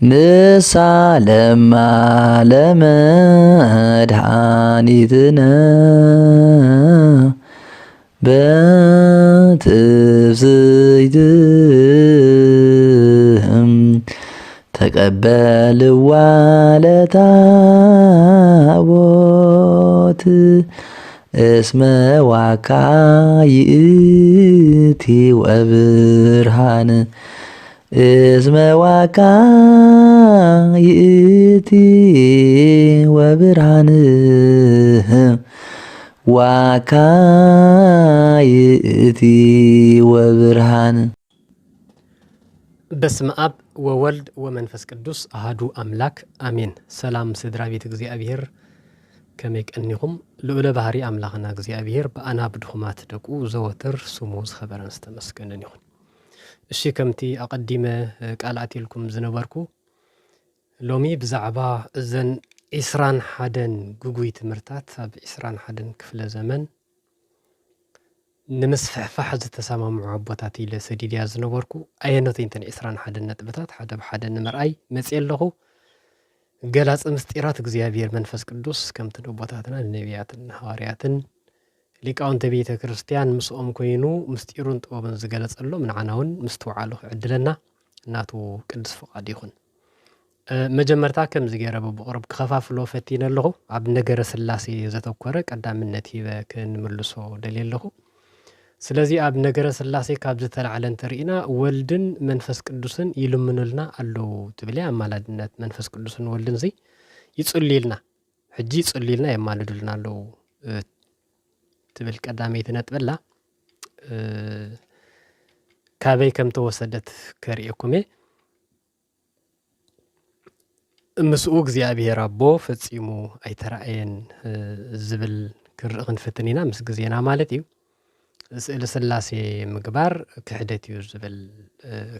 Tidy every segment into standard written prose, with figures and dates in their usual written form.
ንሳለማ ለመድኃኒትነ በትፍስሕትም ተቀበልዋ ለታቦት እስመ ዋካ ይእቲ ወብርሃን እስመ ዋካ ይእቲ ወብርሃን ዋካ ይእቲ ወብርሃን። በስመ አብ ወወልድ ወመንፈስ ቅዱስ አሐዱ አምላክ አሜን። ሰላም ስድራ ቤት እግዚአብሔር ከመይ ቀኒኹም ልዑለ ባህሪ አምላኽና እግዚአብሔር በአና ብድኹማት ደቁ ዘወትር ስሙ ዝኸበረን ዝተመስገነን ይኹን። እሺ ከምቲ አቀዲመ ቃልአት ኢልኩም ዝነበርኩ ሎሚ ብዛዕባ እዘን 21 ጉጉይ ትምህርታት ኣብ 21 ክፍለ ዘመን ንምስፍሕፋሕ ዝተሰማምዑ ኣቦታት ኢለ ሰዲድያ ዝነበርኩ ኣየነተይ እንተን 21 ነጥብታት ሓደ ብሓደ ንምርኣይ መፅእ ኣለኹ። ገላፂ ምስጢራት እግዚአብሔር መንፈስ ቅዱስ ከምቲ ኣቦታትና ነቢያትን ሐዋርያትን ሊቃውንተ ቤተ ክርስቲያን ምስኦም ኮይኑ ምስጢሩን ጥበብን ዝገለጸሎም ንዓና እውን ምስትውዓሉ ክዕድለና እናቱ ቅዱስ ፍቃድ ይኹን። መጀመርታ ከም ዝገይረ ብቕርብ ክኸፋፍሎ ፈቲነ ኣለኹ። ኣብ ነገረ ስላሴ ዘተኮረ ቀዳምነት ሂበ ክንምልሶ ደልየ ኣለኹ። ስለዚ ኣብ ነገረ ስላሴ ካብ ዝተለዓለ እንተሪኢና ወልድን መንፈስ ቅዱስን ይልምኑልና ኣለዉ ትብል ኣማላድነት መንፈስ ቅዱስን ወልድን ዚ ይጽልይልና ሕጂ ይጽልይልና የማልዱልና ኣለዉ ትብል ቀዳመይቲ ነጥበላ ካበይ ከም ተወሰደት ከሪአኩም ምስኡ እግዚአብሔር አቦ ፈጺሙ ኣይተራእየን ዝብል ክርኢ ክንፍትን ኢና ምስ ግዜና ማለት እዩ። ስእሊ ስላሴ ምግባር ክሕደት እዩ ዝብል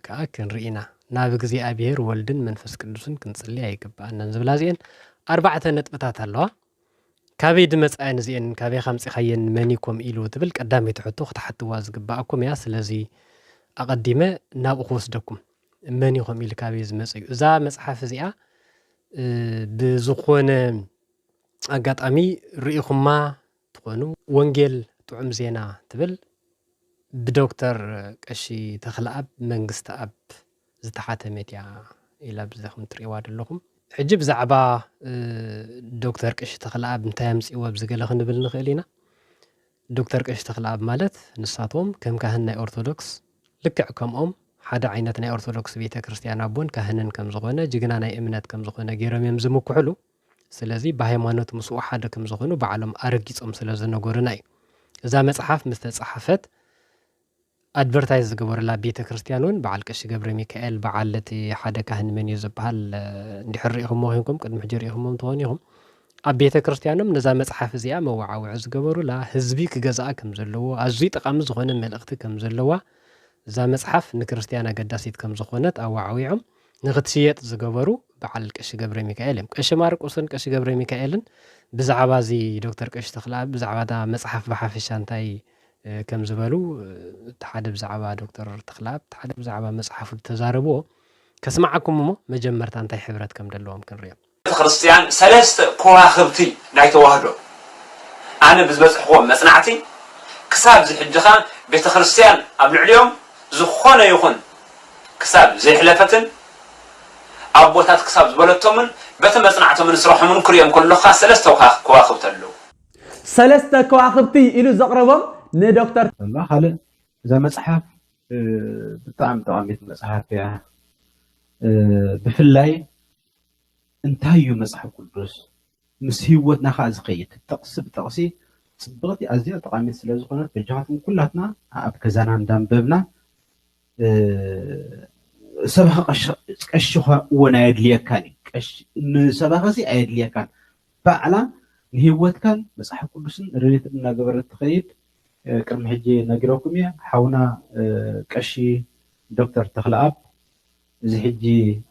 ከዓ ክንርኢና ናብ እግዚአብሔር ወልድን መንፈስ ቅዱስን ክንጽልይ ኣይግባአናን ዝብላ እዚአን 4 ነጥብታት ኣለዋ። ካበይ ድመጻእን እዚአን ካበይ ከምጽኻየን መኒኮም ኢሉ ትብል ቀዳመይቲ ሕቶ ክትሓትዋ ዝግባአኩም እያ። ስለዚ ኣቀዲመ ናብኡ ክወስደኩም መኒኮም ኢሉ ካበይ ዝመጽ እዩ። እዛ መጽሓፍ እዚኣ ብዝኾነ ኣጋጣሚ ርኢኹማ ትኾኑ ወንጌል ጥዑም ዜና ትብል ብዶክተር ቀሺ ተኽለኣብ መንግስቲ ኣብ ዝተሓተመት እያ ኢላ ብዘኹም ትሪእዋ ኣለኹም። ሕጂ ብዛዕባ ዶክተር ቀሺ ተኽለኣብ እንታይ ኣምፂእዎ ብዝገለ ክንብል ንኽእል ኢና። ዶክተር ቀሺ ተኽለኣብ ማለት ንሳቶም ከም ካህን ናይ ኦርቶዶክስ ልክዕ ከምኦም ሓደ ዓይነት ናይ ኦርቶዶክስ ቤተ ክርስቲያን ኣቦን ካህንን ከም ዝኾነ ጅግና ናይ እምነት ከም ዝኾነ ገይሮም እዮም ዝምኩሕሉ። ስለዚ ብሃይማኖት ምስኡ ሓደ ከም ዝኾኑ በዓሎም ኣረጊፆም ስለ ዝነገሩና እዩ። እዛ መጽሓፍ ምስ ተጻሕፈት ኣድቨርታይዝ ዝገበረላ ቤተ ክርስቲያን እውን በዓል ቀሺ ገብረ ሚካኤል በዓል እቲ ሓደ ካህን መን እዩ ዝበሃል እንድሕር ሪኢኹሞ ኮይንኩም ቅድሚ ሕጂ ሪኢኹሞም ትኾኑ ኢኹም ኣብ ቤተ ክርስቲያኖም ነዛ መጽሓፍ እዚኣ መዋዓውዒ ዝገበሩላ ህዝቢ ክገዝኣ ከም ዘለዎ ኣዝዩ ጠቃሚ ዝኾነ መልእኽቲ ከም ዘለዋ እዛ መጽሓፍ ንክርስቲያን ኣገዳሲት ከም ዝኾነት ኣዋዓዊዖም ንኽትሽየጥ ዝገበሩ በዓል ቀሺ ገብረ ሚካኤል እዮም። ቀሺ ማርቆስን ቀሺ ገብረ ሚካኤልን ብዛዕባ እዚ ዶክተር ቀሺ ተኽለኣብ ብዛዕባ ዳ መጽሓፍ ብሓፈሻ እንታይ ከም ዝበሉ ሓደ ብዛዕባ ዶክተር ተኽለኣብ ሓደ ብዛዕባ መጽሓፉ ተዛረብዎ ከስማዓኩም እሞ መጀመርታ እንታይ ሕብረት ከም ዘለዎም ክንሪኦም። ክርስቲያን ሰለስተ ከዋኽብቲ ናይ ተዋህዶ ኣነ ብዝበጽሕዎም መጽናዕቲ ክሳብ ዝሕጅኻ ቤተ ክርስቲያን ኣብ ልዕሊኦም ዝኾነ ይኹን ክሳብ ዘይሕለፈትን ኣቦታት ክሳብ ዝበለቶምን በቲ መጽናዕቶምን ስራሖምን ክሪኦም ከለኻ ሰለስተ ከዋኽብቲ ኣለዉ። ሰለስተ ከዋኽብቲ ኢሉ ዘቕረቦም ንዶክተር الله خالد إذا مصحف بتعم طعميت مصحف يا بفلاي انتهيو مصحف قدوس مسهوتنا خاز قيت تقص بتقصي صبغتي ازيا طعميت سلازخونه بجهاتهم كلاتنا اب كزانا ندنببنا سبخ قشخه وانا يدليكاني قش سبخسي ايدليكان بعلا نهوت كان مصحف قدوسن ريت እና ገበረት تخيد ቅድሚ ሕጂ ነግረውኩም እየ ሓውና ቀሺ ዶክተር ተኽለኣብ እዚ ሕጂ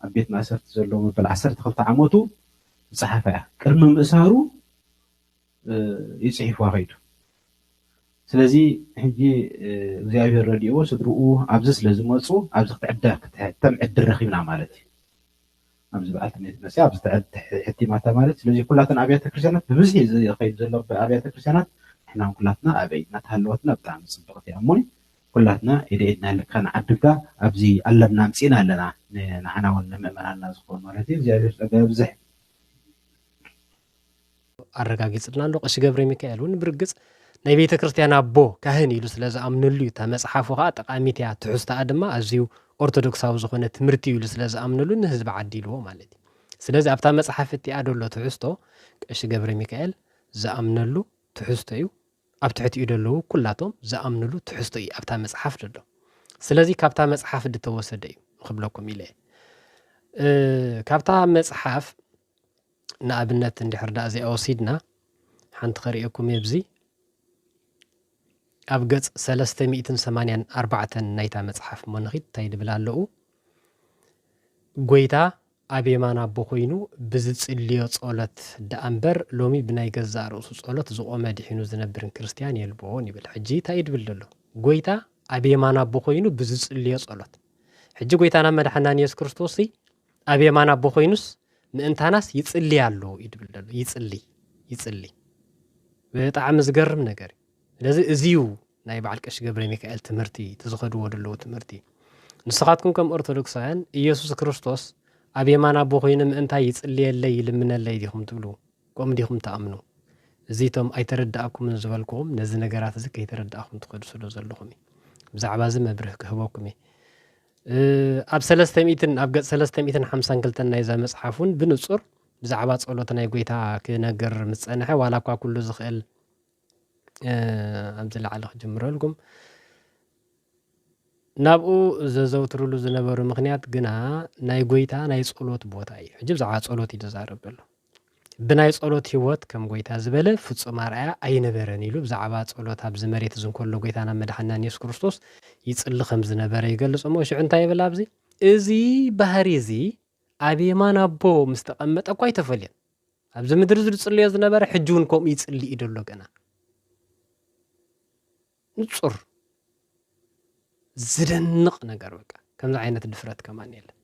ኣብ ቤት ማእሰርቲ ዘሎ መበል 12 ዓመቱ ዝፀሓፈ እያ ቅድሚ ምእሳሩ ይፅሒፍዋ ኸይዱ። ስለዚ ሕጂ እግዚኣብሔር ረዲእዎ ስድርኡ ኣብዚ ስለ ዝመፁ ኣብዚ ክትዕድር ረኺብና ማለት እዩ። أبز بعت نسي أبز تعد احتمالات مالت لذي كلاتنا أبيات كريستيانات بمزي زي خيب زلوا بأبيات كريستيانات إحنا كلاتنا أبي نتهلوتنا بتاع صبغتي أموني كلاتنا إذا اللي كان عددا أبزي ألبنا مسينا لنا نحنا ونمأمنا الناس خون مالتي زي أبزح ኣረጋጊፅልና ኣሎ ቀሺ ገብረ ሚካኤል እውን ብርግፅ ናይ ቤተ ክርስቲያን ኣቦ ካህን ኢሉ ስለ ዝኣምነሉ እዩ እታ መፅሓፉ ከዓ ጠቃሚት እያ ትሕዝቶኣ ድማ ኣዝዩ ኦርቶዶክሳዊ ዝኾነ ትምህርቲ ኢሉ ስለ ዝኣምነሉ ንህዝቢ ዓዲልዎ ማለት እዩ ስለዚ ኣብታ መፅሓፍ እቲኣ ደሎ ትሕዝቶ ቀሺ ገብረ ሚካኤል ዝኣምነሉ ትሕዝቶ እዩ ኣብ ትሕቲኡ ደለዉ ኩላቶም ዝኣምንሉ ትሕዝቶ እዩ ኣብታ መፅሓፍ ደሎ ስለዚ ካብታ መፅሓፍ ዝተወሰደ እዩ ንኽብለኩም ኢለ ካብታ መፅሓፍ ንኣብነት እንድሕር ዳ እዚኣ ወሲድና ሓንቲ ኸሪአኩም የብዚ ኣብ ገጽ 384 ናይታ መጽሓፍ ሞንኺት እንታይ ድብል ኣለኡ ጎይታ ኣብ የማን ኣቦ ኮይኑ ብዝጽልዮ ጸሎት ደኣ እምበር ሎሚ ብናይ ገዛእ ርእሱ ጸሎት ዝቖመ ድሒኑ ዝነብርን ክርስቲያን የልብዎን ይብል ሕጂ እንታይ ድብል ዘሎ ጎይታ ኣብ የማን ኣቦ ኮይኑ ብዝጽልዮ ጸሎት ሕጂ ጎይታና መድሓናን ኢየሱስ ክርስቶስ ኣብ የማን ኣቦ ኮይኑስ ምእንታናስ ይጽሊ ኣሎ ይድብል ዘሎ ይጽሊ ብጣዕሚ ዝገርም ነገር ስለዚ እዚዩ ናይ በዓል ቀሺ ገብረ ሚካኤል ትምህርቲ ተዝኸድዎ ደለዎ ትምህርቲ ንስኻትኩም ከም ኦርቶዶክሳውያን ኢየሱስ ክርስቶስ ኣብ የማን ኣቦ ኮይኑ ምእንታይ ይጽልየለይ ይልምነለይ ዲኹም ትብሉ ከምኡ ዲኹም ተኣምኑ እዚቶም ኣይተረዳእኩምን ዝበልኩኹም ነዚ ነገራት እዚ ከይተረዳእኹም ትኸዱ ስለ ዘለኹም ብዛዕባ እዚ መብርህ ክህበኩም ኣብ 300 ኣብ ገጽ 352 ናይዛ መጽሓፍ እውን ብንጹር ብዛዕባ ጸሎት ናይ ጎይታ ክነገር ምስ ጸንሐ ዋላ እኳ ኩሉ ዝኽእል ኣብ ዝለዓለ ክጅምረልኩም ናብኡ ዘዘውትርሉ ዝነበሩ ምኽንያት ግና ናይ ጎይታ ናይ ጸሎት ቦታ እዩ ሕጂ ብዛዕባ ጸሎት እዩ ዝዛረብ ዘሎ ብናይ ጸሎት ህይወት ከም ጎይታ ዝበለ ፍጹም ኣርኣያ ኣይነበረን ኢሉ ብዛዕባ ጸሎት ኣብዚ መሬት ዝንከሎ ጎይታና መድሓናን ኢየሱስ ክርስቶስ ይጽሊ ከም ዝነበረ ይገልጽ እሞ ሽዑ እንታይ ይብል ኣብዚ እዚ ባህሪ እዚ ኣብ የማን ኣቦ ምስ ተቐመጠ እኳ ኣይተፈልየን ኣብዚ ምድሪ ዝጽልዮ ዝነበረ ሕጂ እውን ከምኡ ይጽሊ እዩ ደሎ ገና ንጹር ዝደንቕ ነገር በቃ ከምዚ ዓይነት ድፍረት ከማን የለን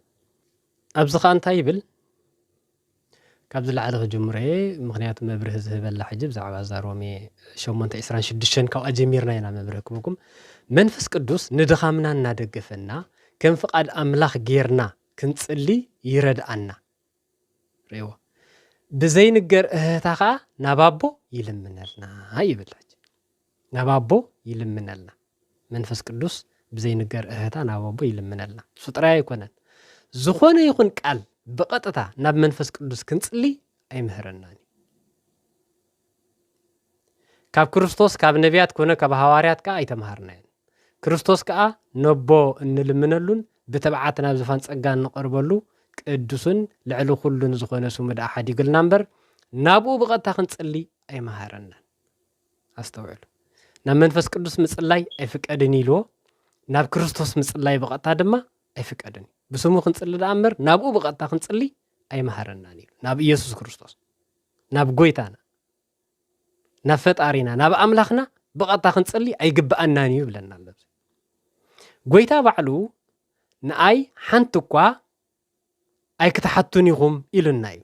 ኣብዚ ኸ እንታይ ይብል ካብ ዝለዓለ ክጅምረ ምክንያቱ መብርህ ዝህበላ ሕጂ ብዛዕባ እዛ ሮሜ 8:26 ካብኣ ጀሚርና ኢና መብርህ ክብኩም መንፈስ ቅዱስ ንድኻምና እናደገፈና ከም ፍቓድ ኣምላኽ ጌርና ክንጽሊ ይረድኣና ሬዎ ብዘይንገር እህታ ከዓ ናብ ኣቦ ይልምነልና ይብል ናብ ኣቦ ይልምነልና መንፈስ ቅዱስ ብዘይንገር እህታ ናብ ኣቦ ይልምነልና እሱ ጥራይ ኣይኮነን ዝኾነ ይኹን ቃል بقطتا ناب منفس قدوس كنصلي اي مهرناني كاب كريستوس كاب نبيات كونه كاب حواريات كا اي تمهرنا كريستوس كا نبو انلمنلون بتبعاتنا بزفان صغان نقربلو قدوسن لعلو كلن زخونه سو مد احد يقول نمبر نابو بقطتا كنصلي اي مهرنان استوعل ناب منفس قدوس مصلاي اي فقدنيلو ناب كريستوس مصلاي بقطتا دما اي فقدني بسمو خنصلي دامر نابو بقطታ خنصلي اي مهرناني ناب ኢየሱስ ክርስቶስ ናብ ጎይታና ናብ ፈጣሪና ናብ ኣምላኽና በقطታ خنصلي ኣይግባአናኒ ይብለና ኣሎ ጎይታ ባዕሉ ንኣይ ሓንቲ እኳ ኣይክተሓቱን ይኹም ኢሉና እዩ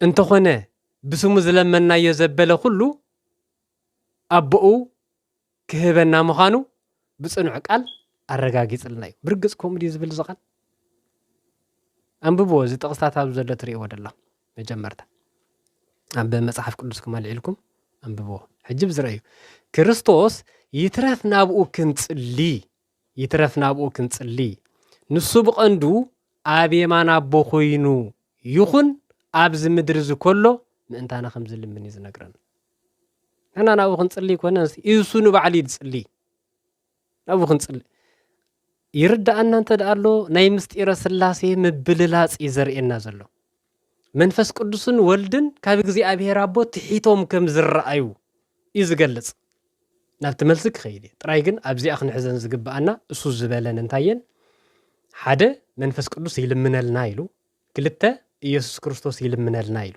እንተኾነ ብስሙ ዝለመናዮ ዘበለ ሁሉ ኣቦኡ ክህበና ምዃኑ ብጽኑዕ ቃል ኣረጋጊጽልና እዩ ብርግጽ ኮሜዲ ዝብል ዝቃል አንብቦ እዚ ጥቕስታት ኣብ ዘሎ ትሪእዎ ደላ መጀመርታ ኣብ መጽሓፍ ቅዱስ ከመልዕልኩም አንብቦ ሕጂ ብዝረአዩ ክርስቶስ ይትረፍ ናብኡ ክንጽሊ ንሱ ብቐንዱ ኣብ የማን ኣቦ ኮይኑ ይኹን ኣብዚ ምድሪ ዝከሎ ምእንታና ከም ዝልምን እዩ ዝነግረና ንሕና ናብኡ ክንጽሊ ኮነ እሱ ንባዕሉ ይጽሊ ናብኡ ክንጽሊ ይርዳእና እንተ ደኣሎ ናይ ምስጢረ ስላሴ ምብልላጽ ይዘርኤና ዘሎ መንፈስ ቅዱስን ወልድን ካብ እግዚኣብሔር ኣቦ ትሒቶም ከም ዝረአዩ እዩ ዝገልጽ ናብቲ መልሲ ክኸይድ ጥራይ ግን ኣብዚኣ ክንሕዘን ዝግባአና እሱ ዝበለን እንታየን ሓደ መንፈስ ቅዱስ ይልምነልና ኢሉ ክልተ ኢየሱስ ክርስቶስ ይልምነልና ኢሉ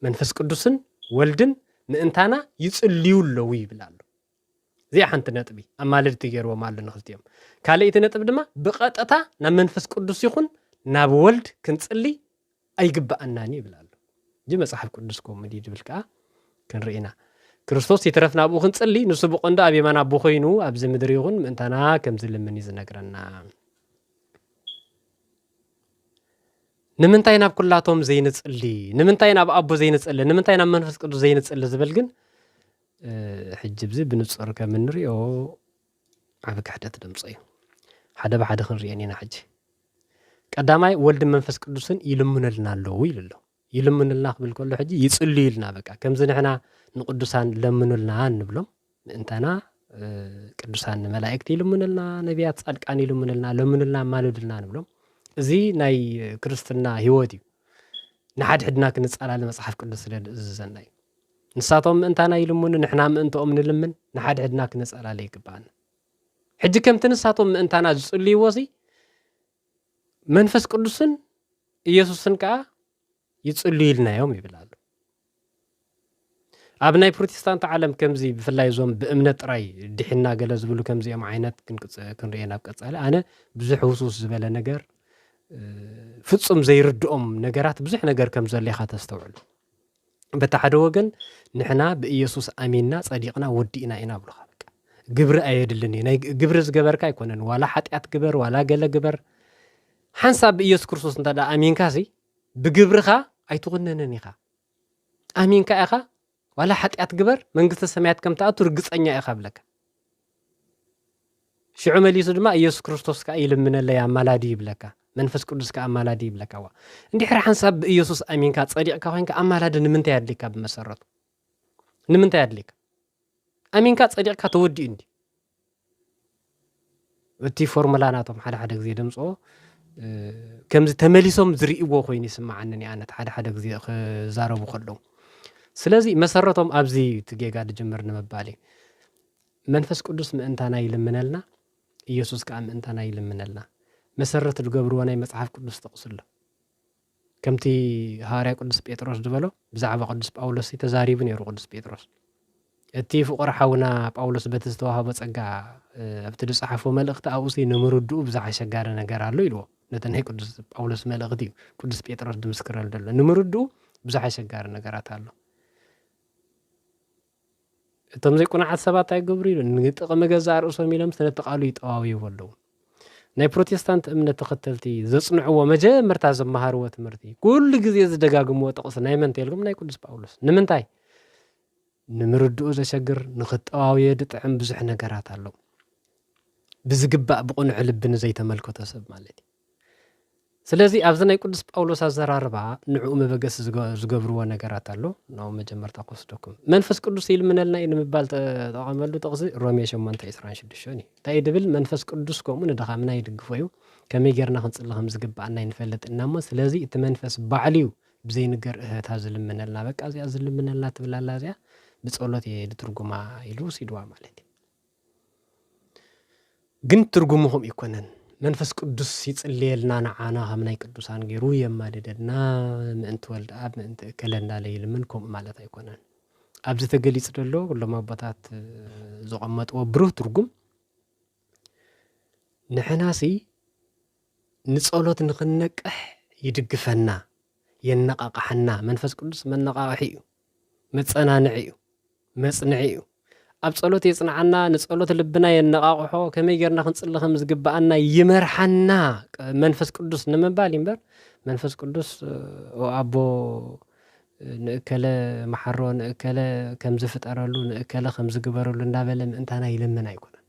መንፈስ ቅዱስን ወልድን ምእንታና ይጽልዩ ኣለዉ ይብላሉ زي حنت نطبي اما لد تجيرو مال نختيم كاليت نطب دما بقطتا نا منفس قدس يكون نا بولد كنصلي ايغبأناني بلال جي مصحف قدس كومدي دبلكا كنرينا ክርስቶስ ይትረፍና አቡ ክንጽሊ ንሱ በቆንዳ አቢማና አቡ ኮይኑ አብዚ ምድር ይሁን ምንተና ከም ዝልምን ይዝነግረና ንምንታይ ናብ ኩላቶም ዘይንጽሊ ንምንታይ ናብ አቡ ዘይንጽሊ ንምንታይ ናብ መንፈስ ቅዱስ ዘይንጽሊ ዝብል ግን ሕጅብዚ ብንጹር ከምንሪኦ ዓብ ክሕደት ድምጽ እዩ ሓደ በሓደ ክንሪአኒና ሕጂ ቀዳማይ ወልድ መንፈስ ቅዱስን ይልምነልና ኣለዉ ይልሎ ይልምነልና ክብል ከሎ ሕጂ ይጽሊ ይልና በቃ ከምዚ ንሕና ንቅዱሳን ለምኑልና እንብሎም እንተና ቅዱሳን መላእክት ይልምኑልና ነቢያት ጻድቃን ይልምኑልና ለምኑልና ማለዱልና እንብሎም እዚ ናይ ክርስትና ህይወት እዩ ንሓድ ሕድና ክንጻላለ መጽሐፍ ቅዱስ ስለዝዘና እዩ ንሳቶም እንተና ይልምኑ ንሕና ምእንተኦም ንልምን ንሓድ ሕድና ክንጻላለ ይግባአና ሕጂ ከምቲ ንሳቶም እንተና ዝጽልይዎ እዚ መንፈስ ቅዱስን ኢየሱስን ከዓ ይጽልዩልናዮም ይብላሉ ኣብ ናይ ፕሮቴስታንት ዓለም ከምዚ ብፍላይ ዞም ብእምነት ጥራይ ድሕና ገለ ዝብሉ ከምዚኦም ዓይነት ክንሪአና ቀጻለ ኣነ ብዙሕ ውሱስ ዝበለ ነገር ፍጹም ዘይርድኦም ነገራት ብዙሕ ነገር ከም ዘለኻ ተስተውዕሉ በታ ሓደ ወገን ንሕና ብኢየሱስ ኣሚንና ጸዲቕና ወዲእና ኢና ብለኻ በቃ ግብሪ ኣየድልኒ ናይ ግብሪ ዝገበርካ ኣይኮነን ዋላ ሓጢኣት ግበር ዋላ ገለ ግበር ሓንሳብ ብኢየሱስ ክርስቶስ እንተዳ ኣሚንካሲ ብግብርኻ ኣይትغነነን ኢኻ ኣሚንካ ኢኻ ዋላ ሓጢኣት ግበር መንግስተ ሰማያት ከም ተኣቱ ርግጸኛ ኢኻ ብለካ ሽዑ መሊሱ ድማ ኢየሱስ ክርስቶስ ከዓ ይልምነለይ ኣማላዲ ይብለካ መንፈስ ቅዱስ ከዓ ኣማላዲ ይብለካ ዋ እንድሕር ሓንሳብ ብኢየሱስ ኣሚንካ ጸዲቕካ ኮይንካ ኣማላዲ ንምንታይ ያድልካ ብመሰረቱ ንምንታይ ያድልካ ኣሚንካ ጸዲቕካ ተወዲኡ እንዲ እቲ ፎርሙላ ናቶም ሓደ ግዜ ድምጾ ከምዚ ተመሊሶም ዝርእይዎ ኮይኑ ይስማዓኒ ኣነት ሓደ ግዜ ክዛረቡ ከለው ስለዚ መሰረቶም ኣብዚ ትጌጋ ድጅምር ንምባል መንፈስ ቅዱስ ምእንታና ይልምነልና ኢየሱስ ከዓ ምእንታና ይልምነልና መሰረት ዝገብርዎ ናይ መጽሐፍ ቅዱስ ተቕስሎ ከምቲ ሐዋርያ ቅዱስ ጴጥሮስ ዝበሎ ብዛዕባ ቅዱስ ጳውሎስ ተዛሪቡ ነይሩ ቅዱስ ጴጥሮስ እቲ ፍቁር ሓውና ጳውሎስ በቲ ዝተዋሃቦ ጸጋ ኣብቲ ዝጸሓፎ መልእኽቲ ኣብኡሲ ንምርድኡ ብዛዕባ ሸጋሪ ነገር ኣሎ ኢልዎ ነቲ ናይ ቅዱስ ጳውሎስ መልእኽቲ እዩ ቅዱስ ጴጥሮስ ድምስክረሉ ዘሎ ንምርድኡ ብዛዕባ ሸጋሪ ነገራት ኣሎ እቶም ዘይቁናዓት ሰባት ኣይገብሩ ኢሉ ንጥቕሚ ገዛእ ርእሶም ኢሎም ስለተቃሉ ይጠዋውዩ ኣለዉ ናይ ፕሮቴስታንት እምነት ተኸተልቲ ዘጽንዕዎ መጀመርታ ዘመሃርዎ ትምህርቲ ኩሉ ግዜ ዝደጋግምዎ ጥቕሲ ናይ መን ተልኩም ናይ ቅዱስ ጳውሎስ ንምንታይ ንምርድኡ ዘሸግር ንኽጠዋውየ ድጥዕም ብዙሕ ነገራት ኣለዉ ብዝግባእ ብቕኑዕ ልቢ ንዘይተመልከቶ ሰብ ማለት እዩ ስለዚ ኣብዚ ናይ ቅዱስ ጳውሎስ ኣዘራርባ ንዕኡ መበገስ ዝገብርዎ ነገራት ኣሎ ናው መጀመርታ ቆስደኩም መንፈስ ቅዱስ ይልምነልና ንምባል ተጠቐመሉ ጥቕሲ ሮሜ 8:26 እዩ እንታይ ድብል መንፈስ ቅዱስ ከምኡ ንድኻምና ይድግፎ እዩ ከመይ ጌርና ክንጽሊ ከም ዝግባአና ይንፈልጥና እሞ ስለዚ እቲ መንፈስ ባዕልዩ ብዘይንገር እህታ ዝልምነልና በቃ እዚኣ ዝልምነልና ትብላላ እዚኣ ብጸሎት የድትርጉማ ኢሉ ሲድዋ ማለት እዩ ግን ትርጉሙኹም ይኮነን መንፈስ ቅዱስ ይጽልየልና ንዓና ከም ናይ ቅዱሳን ገይሩ የማልደና ምእንቲ ወልድ ኣብ ምእንቲ ከለና ለይልምን ከምኡ ማለት ኣይኮነን ኣብዚ ተገሊጽ ዘሎ ኩሎም ኣቦታት ዝቐመጥዎ ብሩህ ትርጉም ንሕናሲ ንጸሎት ንኽነቅሕ ይድግፈና የነቃቅሐና መንፈስ ቅዱስ መነቃቅሒ እዩ መጸናንዒ እዩ መጽንዒ እዩ ኣብ ጸሎት የጽንዓና ንጸሎት ልብና የነቃቅሖ ከመይ ጌርና ክንጽሊ ከም ዝግባአና ይመርሐና መንፈስ ቅዱስ ንምባል ይምበር መንፈስ ቅዱስ ኣቦ ንእከለ መሐሮ ንእከለ ከም ዝፍጠረሉ ንእከለ ከም ዝግበረሉ እንዳበለ ምእንታና ይልምን ኣይኮነን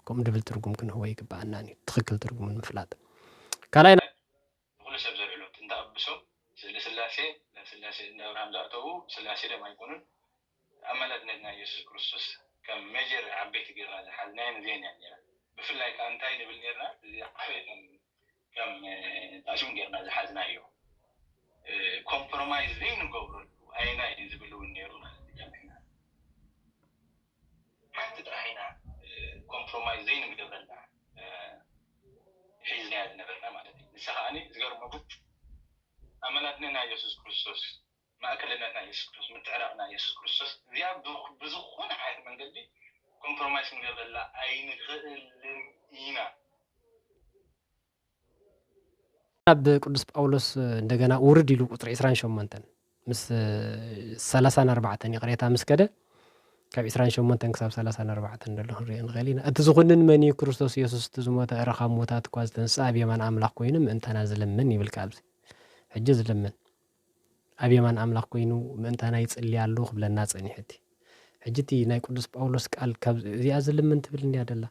ከምኡ ድብል ትርጉም ክንህቦ ይግባአና ትኽክል ትርጉም ንምፍላጥ ካልኣይ ኩሉ ሰብ ዘብዕሉ እንዳኣብሶ ስላሴ እንዳብርሃም ዛእተው ስላሴ ደማ ኣይኮኑን أملتنا يسوع كريستوس كم مجر عبيت جرنا حزنين زين يعني بفلاي كان تاين بالنيرنا كم تاشون جرنا حزنا يو compromise زين قبرن أينا ينزبلون النيرنا جمعنا حتى تراهينا compromise زين قبرنا حزنا نبرنا ما تدري نسخاني زجر مبوت أملتنا يسوع كريستوس ما أكلنا يسوع كريستوس متعرفنا يسوع كريستوس زياد بزخون حياة من قلبي ኮምፕሮማይስ ንገበላ ኣይንኽእልን ኢና ኣብ ቅዱስ ጳውሎስ እንደገና ውርድ ኢሉ ቁጥሪ 28 ምስ 34 ይቕሬታ ምስ ከደ ካብ 28 ክሳብ 34 እንደሎ ንሪኦ ንኽእል ኢና እቲ ዝኹንን መን እዩ ክርስቶስ ኢየሱስ እቲ ዝሞተ ረኻብ ሞታት እኳ ዝተንስአ ኣብ የማን ኣምላኽ ኮይኑ ምእንተና ዝልምን ይብል ካብዚ ሕጂ ዝልምን ኣብ የማን ኣምላኽ ኮይኑ ምእንተና ይጽልይ ኣሎ ክብለና ጸኒሕቲ ሕጂ እቲ ናይ ቅዱስ ጳውሎስ ቃል ካብ እዚኣ ዝልምን ትብል እንያ ደላ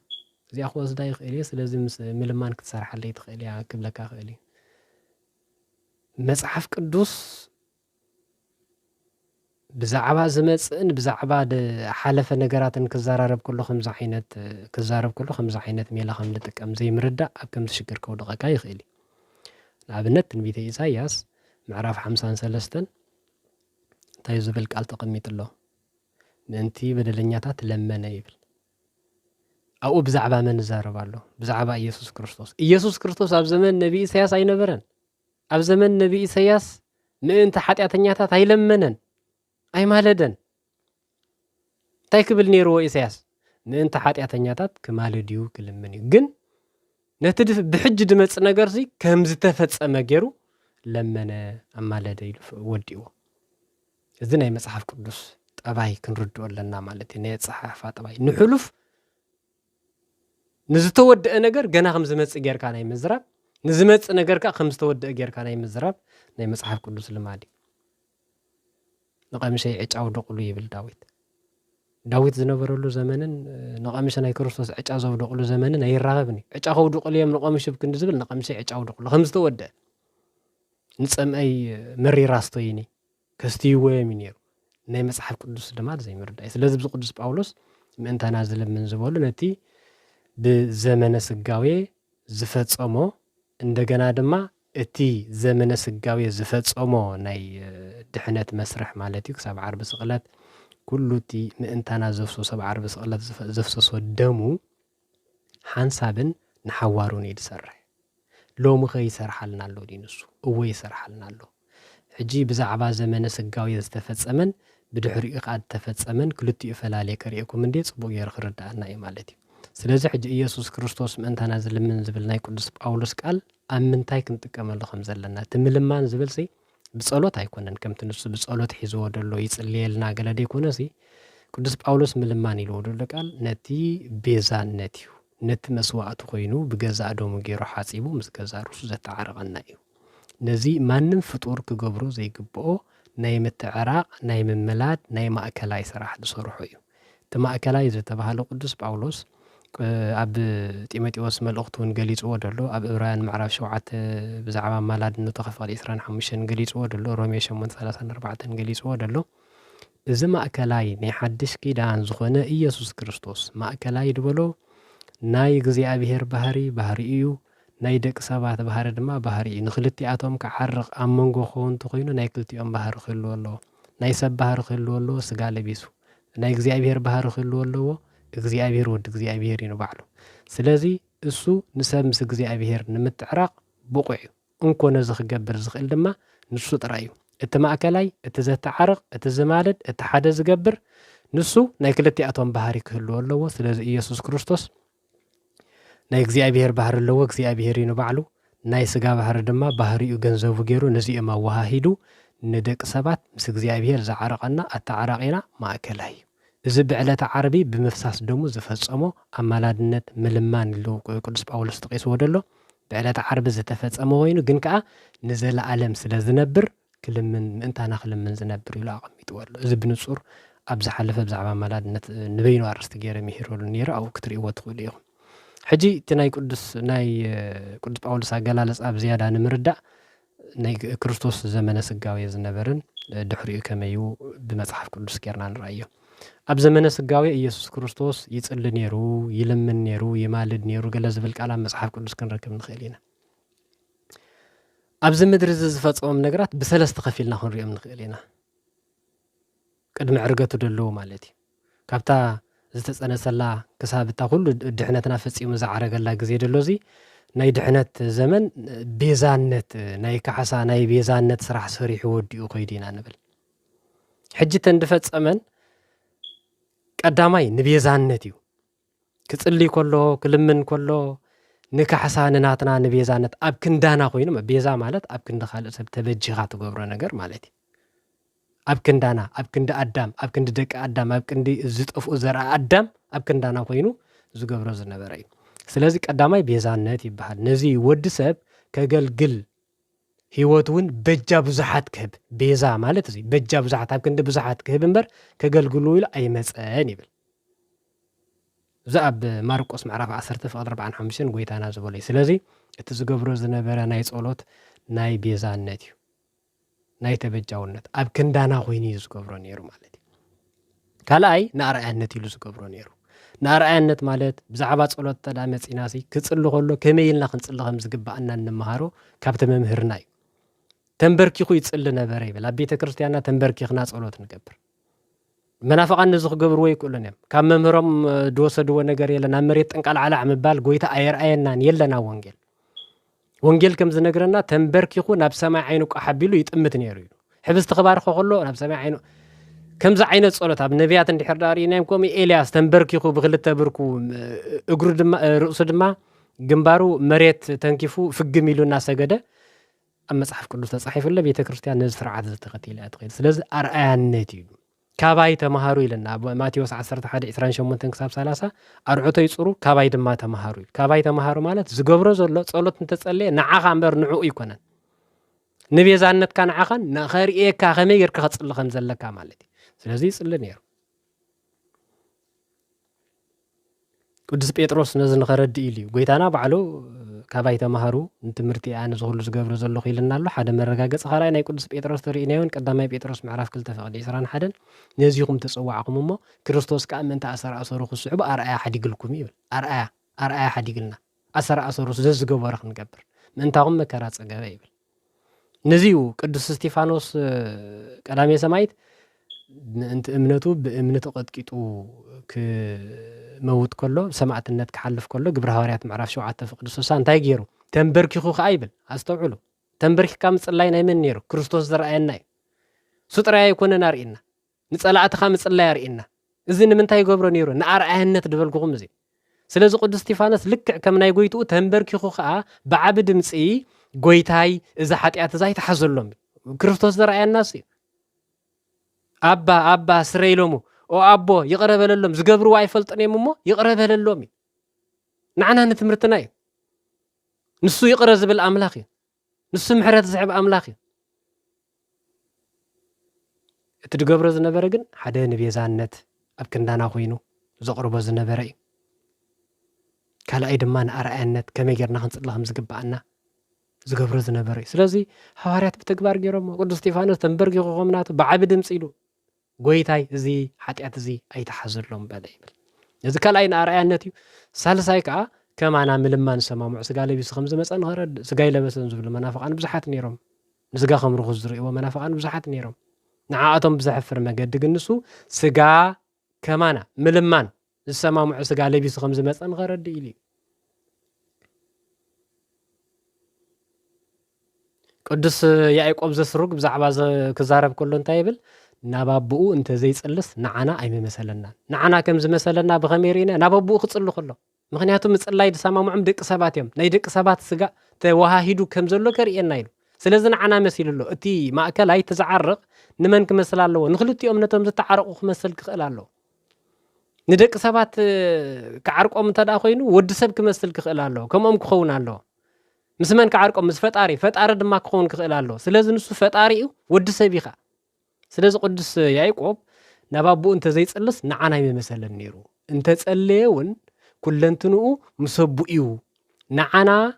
እዚኣ ክወስዳ ይኽእል እየ ስለዚ ምስ ምልማን ክትሰርሓለይ ትኽእል እያ ክብለካ ክእል እዩ መጽሓፍ ቅዱስ ብዛዕባ ዝመጽእን ብዛዕባ ሓለፈ ነገራትን ክዛረብ ከሎ ከምዚ ዓይነት ሜላ ከም ዝጥቀም ዘይምርዳእ ኣብ ከምዚ ሽግር ከውድቐካ ይኽእል እዩ ንኣብነት ትንቢተ ኢሳይያስ ምዕራፍ 53 እንታይ ዝብል ቃል ተቐሚጡ ኣሎ ምእንቲ በደለኛታት ለመነ ይብል ኣብኡ ብዛዕባ መን ዝዛረብ ኣሎ ብዛዕባ ኢየሱስ ክርስቶስ ኣብ ዘመን ነቢ ኢሳይያስ ኣይነበረን ኣብ ዘመን ነቢ ኢሳይያስ ምእንቲ ሓጢአተኛታት ኣይለመነን ኣይማለደን እንታይ ክብል ነይርዎ ኢሳይያስ ምእንቲ ሓጢአተኛታት ክማልድ እዩ ክልምን እዩ ግን ነቲ ብሕጂ ድመጽእ ነገር ሲ ከም ዝተፈጸመ ገይሩ ለመነ ኣማለደ ኢሉ ወዲእዎ እዚ ናይ መጽሓፍ ቅዱስ ጠባይ ክንርድኦ ኣለና ማለት እዩ ናይ ጸሓፋ ጠባይ ንሕሉፍ ንዝተወደአ ነገር ገና ከም ዝመጽእ ጌርካ ናይ ምዝራብ ንዝመጽእ ነገር ከም ዝተወደአ ጌርካ ናይ ምዝራብ ናይ መጽሓፍ ቅዱስ ልማድ እዩ ንቐምሸይ ዕጫው ደቕሉ ይብል ዳዊት ዝነበረሉ ዘመንን ንቐምሸ ናይ ክርስቶስ ዕጫ ዘውደቕሉ ዘመንን ኣይራኸብን ዕጫ ከውድቕሉ እዮም ንቐምሸ ብክንዲ ዝብል ንቐምሸይ ዕጫው ደቕሉ ከም ዝተወደአ ንጸምአይ መሪራስቶይኒ ከስትይዎ እዮም ነይሩ ናይ መጽሓፍ ቅዱስ ድማ ዘይምርዳእ ስለዚ ብዚ ቅዱስ ጳውሎስ ምእንተና ዝልምን ዝበሉ ነቲ ብዘመነ ስጋዌ ዝፈጸሞ እንደገና ድማ እቲ ዘመነ ስጋዌ ዝፈጸሞ ናይ ድሕነት መስርሕ ማለት እዩ ክሳብ ዓርቢ ስቕለት ኩሉ እቲ ምእንታና ዘፍሰሶ ኣብ ዓርቢ ስቕለት ዘፍሰሶ ደሙ ሓንሳብን ንሓዋሩን እዩ ዝሰርሕ ሎሚ ኸ ይሰርሓልና ኣሎ ዲንሱ እወ ይሰርሓልና ኣሎ ሕጂ ብዛዕባ ዘመነ ስጋዌ ዝተፈጸመን ብድሕሪኡ ኸ ዝተፈጸመን ክልቲኡ ፈላለየ ከሪአኩም እንዴ ጽቡቕ ጌር ክርዳእና እዩ ማለት እዩ ስለዚ ሕጂ ኢየሱስ ክርስቶስ ምእንታና ዝልምን ዝብል ናይ ቅዱስ ጳውሎስ ቃል ኣብ ምንታይ ክንጥቀመሉ ከም ዘለና እቲ ምልማን ዝብል ሲ ብጸሎት ኣይኮነን ከምቲ ንሱ ብጸሎት ሒዝዎ ደሎ ይጽልየልና ገለ ደይኮነሲ ቅዱስ ጳውሎስ ምልማን ኢልዎ ደሎ ቃል ነቲ ቤዛነት እዩ ነቲ መስዋዕቱ ኮይኑ ብገዛእ ደሙ ገይሩ ሓጺቡ ምስ ገዛእ ርእሱ ዘተዓረቐና እዩ ነዚ ማንም ፍጡር ክገብሮ ዘይግብኦ ናይ ምትዕራቕ ናይ ምምላድ ናይ ማእከላይ ስራሕ ዝሰርሖ እዩ እቲ ማእከላይ ዝተባሃለ ቅዱስ ጳውሎስ ኣብ ጢሞቴዎስ መልእኽቱን ገሊጽዎ ደሎ ኣብ ዕብራውያን ምዕራፍ 7 ብዛዕባ ማላድነቱ ክፍል 25 ገሊጽዎ ደሎ ሮሜ 8:34 ገሊጽዎ ደሎ እዚ ማእከላይ ናይ ሓድሽ ኪዳን ዝኾነ ኢየሱስ ክርስቶስ ማእከላይ ድበሎ ናይ እግዚኣብሔር ባህሪ እዩ ናይ ደቂ ሰባት ባህሪ ድማ ባህሪ እዩ ንኽልቲኣቶም ክዓርቕ ኣብ መንጎ ኸውንቲ ኮይኑ ናይ ክልቲኦም ባህሪ ክህልዎ ኣለዎ ናይ ሰብ ባህሪ ክህልዎ ኣለዎ ስጋ ለቢሱ ናይ እግዚኣብሔር ባህሪ ክህልዎ ኣለዎ እግዚአብሔር ወድ እግዚአብሔር እዩ ባዕሉ ስለዚ እሱ ንሰብ ምስ እግዚአብሔር ንምትዕራቕ ብቑዕ እዩ እንኮ ነዚ ክገብር ዝኽእል ድማ ንሱ ጥራይ እዩ እቲ ማእከላይ እቲ ዘተዓርቕ እቲ ዝማልድ እቲ ሓደ ዝገብር ንሱ ናይ ክልቲኣቶም ባህሪ ክህልዎ ኣለዎ ስለዚ ኢየሱስ ክርስቶስ ናይ እግዚአብሔር ባህሪ ኣለዎ እግዚአብሔር እዩ ባዕሉ ናይ ስጋ ባህሪ ድማ ባህሪኡ ገንዘቡ ገይሩ ነዚኦም ኣወሃሂዱ ንደቂ ሰባት ምስ እግዚአብሔር ዝዓረቐና ኣተዓራቒና ማእከላይ እዚ ብዕለተ ዓርቢ ብምፍሳስ ደሙ ዝፈጸሞ ኣማላድነት ምልማን ኢሉ ቅዱስ ጳውሎስ ተቂስዎ ደሎ ብዕለተ ዓርቢ ዝተፈጸመ ኮይኑ ግን ከዓ ንዘለኣለም ስለ ዝነብር ክልምን ምእንታና ክልምን ዝነብር ኢሉ ኣቐሚጥዎ ኣሎ እዚ ብንጹር ኣብ ዝሓለፈ ብዛዕባ ኣማላድነት ንበይኑ ኣርስቲ ገይረ ምሂሮሉ ነይሩ ኣብኡ ክትርእይዎ ትኽእሉ ኢኹም ሕጂ እቲ ናይ ቅዱስ ጳውሎስ ኣገላለጽ ኣብ ዝያዳ ንምርዳእ ናይ ክርስቶስ ዘመነ ስጋዌ ዝነበርን ድሕሪኡ ከመዩ ብመጽሓፍ ቅዱስ ጌርና ንርአዮ ኣብ ዘመነ ስጋዌ ኢየሱስ ክርስቶስ ይጽሊ ነይሩ ይልምን ነይሩ ይማልድ ነይሩ ገለ ዝብል ቃል ኣብ መጽሓፍ ቅዱስ ክንረክብ ንኽእል ኢና ኣብዚ ምድሪ ዝፈጸሞም ነገራት ብሰለስተ ከፊልና ክንሪኦም ንኽእል ኢና ቅድሚ ዕርገቱ ደለዎ ማለት እዩ ካብታ ዝተጸነሰላ ክሳብ እታ ኩሉ ድሕነትና ፈጺሙ ዝዓረገላ ግዜ ደሎዚ ናይ ድሕነት ዘመን ቤዛነት ናይ ካሕሳ ናይ ቤዛነት ስራሕ ሰሪሑ ወዲኡ ከይዱ ኢና ንብል ሕጂ ተንድፈጸመን ቀዳማይ ንቤዛነት እዩ كتصلي كله كلمن كله نكحسان ناتنا نبيزانت أب كندانا خوينو بيزا مالت أب كند خالق سب تبجيغا تغبرو نجر مالتي أب كندانا أب كند أدم أب كند دك أدم أب كند زت أف أزرع أدم أب كندانا خوينو زغبرو زنبرأي سلازي قداماي بيزانت يبحال نزي ود سب كجلجل هيوتون بجا بزحات كهب بيزا مالت زي بجا بزحات أب كند بزحات كهب امبر كجلجلو إلى أي مسأني بل زاب ماركوس معرف 10 فقط 45 قويتانا زبولي سلازي اتزغبرو زنبرا ناي صولوت ناي بيزانت يو ناي تبجاونت أب كندانا خويني زغبرو نيرو مالتي كالاي نارأينت يلو زغبرو نيرو نارأينت مالت بزعبا صولوت تدامت إناسي كتصلو خلو كميلنا خنصلو خم زغبأنا نمهارو كابت ممهرناي تنبركي خو يتصل نبري بلا بيت كريستيانا تنبركي خنا صولوت نقبر منافقان نزخ قبر وي كلنا كم ممرم دوسدو ነገር የለና መሬት ጠንቃል ዓላ ምባል ጎይታ አየርአየናን የለና ወንጌል ከም ዝነግረና ተንበርኪኹ ናብ ሰማይ ዓይኑ ቀሓቢሉ ይጥምት ነይሩ እዩ ሕብስ ተخبار ከሎ ናብ ሰማይ ዓይኑ ከምዛ ዓይነት ጸሎት ኣብ ነቢያት እንድሕር ዳሪናም ኮም ኤልያስ ተንበርኪኹ ብክልተ ብርኩ እግሩ ድማ ርእሱ ድማ ግንባሩ መሬት ተንኪፉ ፍግም ኢሉና ሰገደ ኣብ መጽሐፍ ቅዱስ ተጻሒፉለ ቤተ ክርስቲያን ነዝ ፍርዓት ዝተኸተለ ኣትኸይል ስለዚ ኣርአያነት እዩ كاباي تمهارو إلنا ماتيوس 11:28 كتاب 30 أرعوتو يصرو كاباي دما تمهارو كاباي تمهارو مالت زغبرو زلو صلوت نتصلي نعاخا امبر نعو يكونن نبي زانت كان عاخن نخير ايكا خمي يرك خصل خم زلكا مالتي سلازي يصلي نير قدس بيتروس نزن خرد إلي قويتانا بعلو كاباي تمهارو نتمرتي أنا زغلو زغبرو زلو خيلنا له حدا مرقاقص خراي ناي قدس بيتروس ترينيون قدامي بيتروس معرف كل تفقد يسران حدا نزيكم تصوعكم مو كريستوس كأمن تأثر أسرو خصعب أرأي حد يقلكم يبل أرأي حد يقلنا أسر أسرو زز قبرخ نقبر من تاهم مكرات صقبا يبل نزيو قدس ستيفانوس كلامي سمايت انت امنتو بامنتو قد كيتو موت كله سمعت النت كحلف كله قبر هواريات معرف شو عاد تفقد سوسان تاي غيرو تنبركي خو خايبل استوعلو تنبركي كام صلاي ناي من نيرو كريستوس زرعنا سطرا يكون نارينا نصلعت خامس صلاي يرينا اذن من تاي غبرو نيرو نارعهنت دبلكم زي سلازي قدس استيفانوس لك كم ناي غويتو تنبركي خو خا بعبد دمصي غويتاي اذا حطيات زاي تحزلهم كريستوس زرعنا سي أبا سريلومو أو أبو يقرب لهم زقبروا وايفلطني ممو يقرب لهم نعنا نتمرتناي نسو يقرز بالأملاخي نسو محرات زعب أملاخي تدقبرو زنبرقن حدا نبي زانت أبكندانا خوينو زقربو زنبرقي كالا أيد ما نأرأنت كما يقرنا خنص اللهم زقبعنا زقبرو زنبرقي سلازي حواريات بتكبار جيرومو قدس استيفانوس تنبرقي غوغمناتو بعبد مصيلو قويتاي زي حتيات زي أي تحزر لهم بدأ يبل إذا كان أين أرأينتي سالساي كا كما أنا ملمان سما معسقا لبيس خمسة مثلا غرد سقاي لبس نزول المنافق أنا بزحات نيرهم نسقا خمر خزري ومنافق أنا بزحات نيرهم نعاقتهم بزحفر ما قد قنسو سقا كما أنا ملمان السما معسقا لبيس خمسة مثلا غرد إلي قدس يعقوب زسروق بزعبا كزارب كلون تايبل نابابو انت زي تصلس نعنا اي مثلنا نعنا كم زي مثلنا بخميرينا نابابو خصلو خلو مخنياتو مصلاي دسامامو عم دق سبات يم ناي دق سبات سغا توهاهيدو كم زلو كرينا يلو سلازي نعنا مسيللو اتي ماكل اي تزعرق نمن كمسلالو نخلتي امنتهم زتعرقو خمسل كخلالو ندق سبات كعرقوم تدا خوينو ود سب كمسل كخلالو كمم كخونالو مسمن كعرقوم مس فطاري دما كخون كخلالو سلازي نسو فطاريو ود سبيخا سلازي قدس يعقوب نبابو انت زي تصلس نعنا يمثلن نيرو انت تصليون كلنتنو مسبؤيو نعنا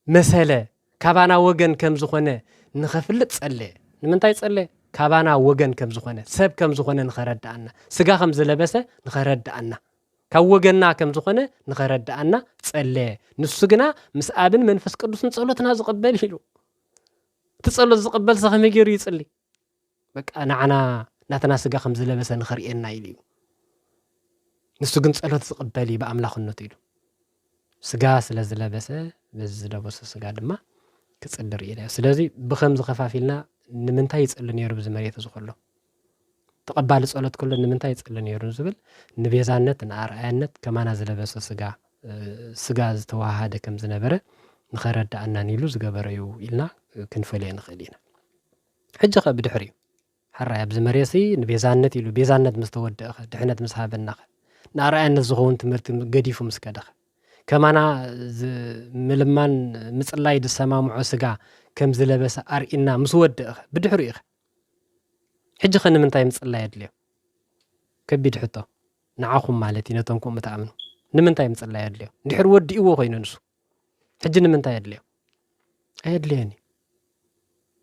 مساله كابانا وغن كم زخونه نخفلت تصلي نمنتاي تصلي كابانا وغن كم زخونه سب كم زخونه نخردانا سغا كم زلبسه نخردانا كوغنا كم زخونه نخردانا تصلي نسغنا مسابن منفس قدوسن ጸሎትና ዝقبل ይሉ تصلي ዝقبل ሰخ መገሩ ይጽልي بقى نعنا ناتنا سغا خم زلبسه نخرينا يليو نسو ግን ጸሎት ዝقبل بأملاخنته يلو سغا ስለዝለበሰه በዝለበሰ ስጋ ድማ ክጽልር ይላል ስለዚህ በخم ዝኸፋፊልና ንምንታይ ይጽል ነይሩ ብዝመሬት ዝኸሎ ተቀባሊ ጸሎት ኩሉ ንምንታይ ይጽሊ ነይሩ ዝብል ንቤዛነት ንኣርኣያነት ከማና ዝለበሰ ስጋ ዝተዋሃደ ከም ዝነበረ ንኸረዳእና ኒሉ ዝገበረ እዩ ኢልና ክንፈልዮ ንኽእል ኢና ሕጂ ኸ ብድሕሪኡ ሓራይ ኣብዚ መሬሲ ንቤዛነት ኢሉ ቤዛነት ምስ ተወድእኸ ድሕነት ምስ ሃበናኸ ንኣርኣያነት ዝኸውን ትምህርቲ ገዲፉ ምስ ከደኸ ከማና ምልማን ምጽላይ ዝሰማምዖ ስጋ ከም ዝለበሰ ኣርኢና ምስ ወድእኸ ብድሕሪኡ ኢኸ ሕጂ ኸ ንምንታይ ምጽላይ ኣድልዮ ከቢድ ሕቶ ንዓኹም ማለት እዩ ነቶም ከምኡ ተኣምኑ ንምንታይ ምጽላይ ኣድልዮ እንድሕር ወዲእዎ ኮይኑ ንሱ ሕጂ ንምንታይ ኣድልዮ ኣየድልየኒ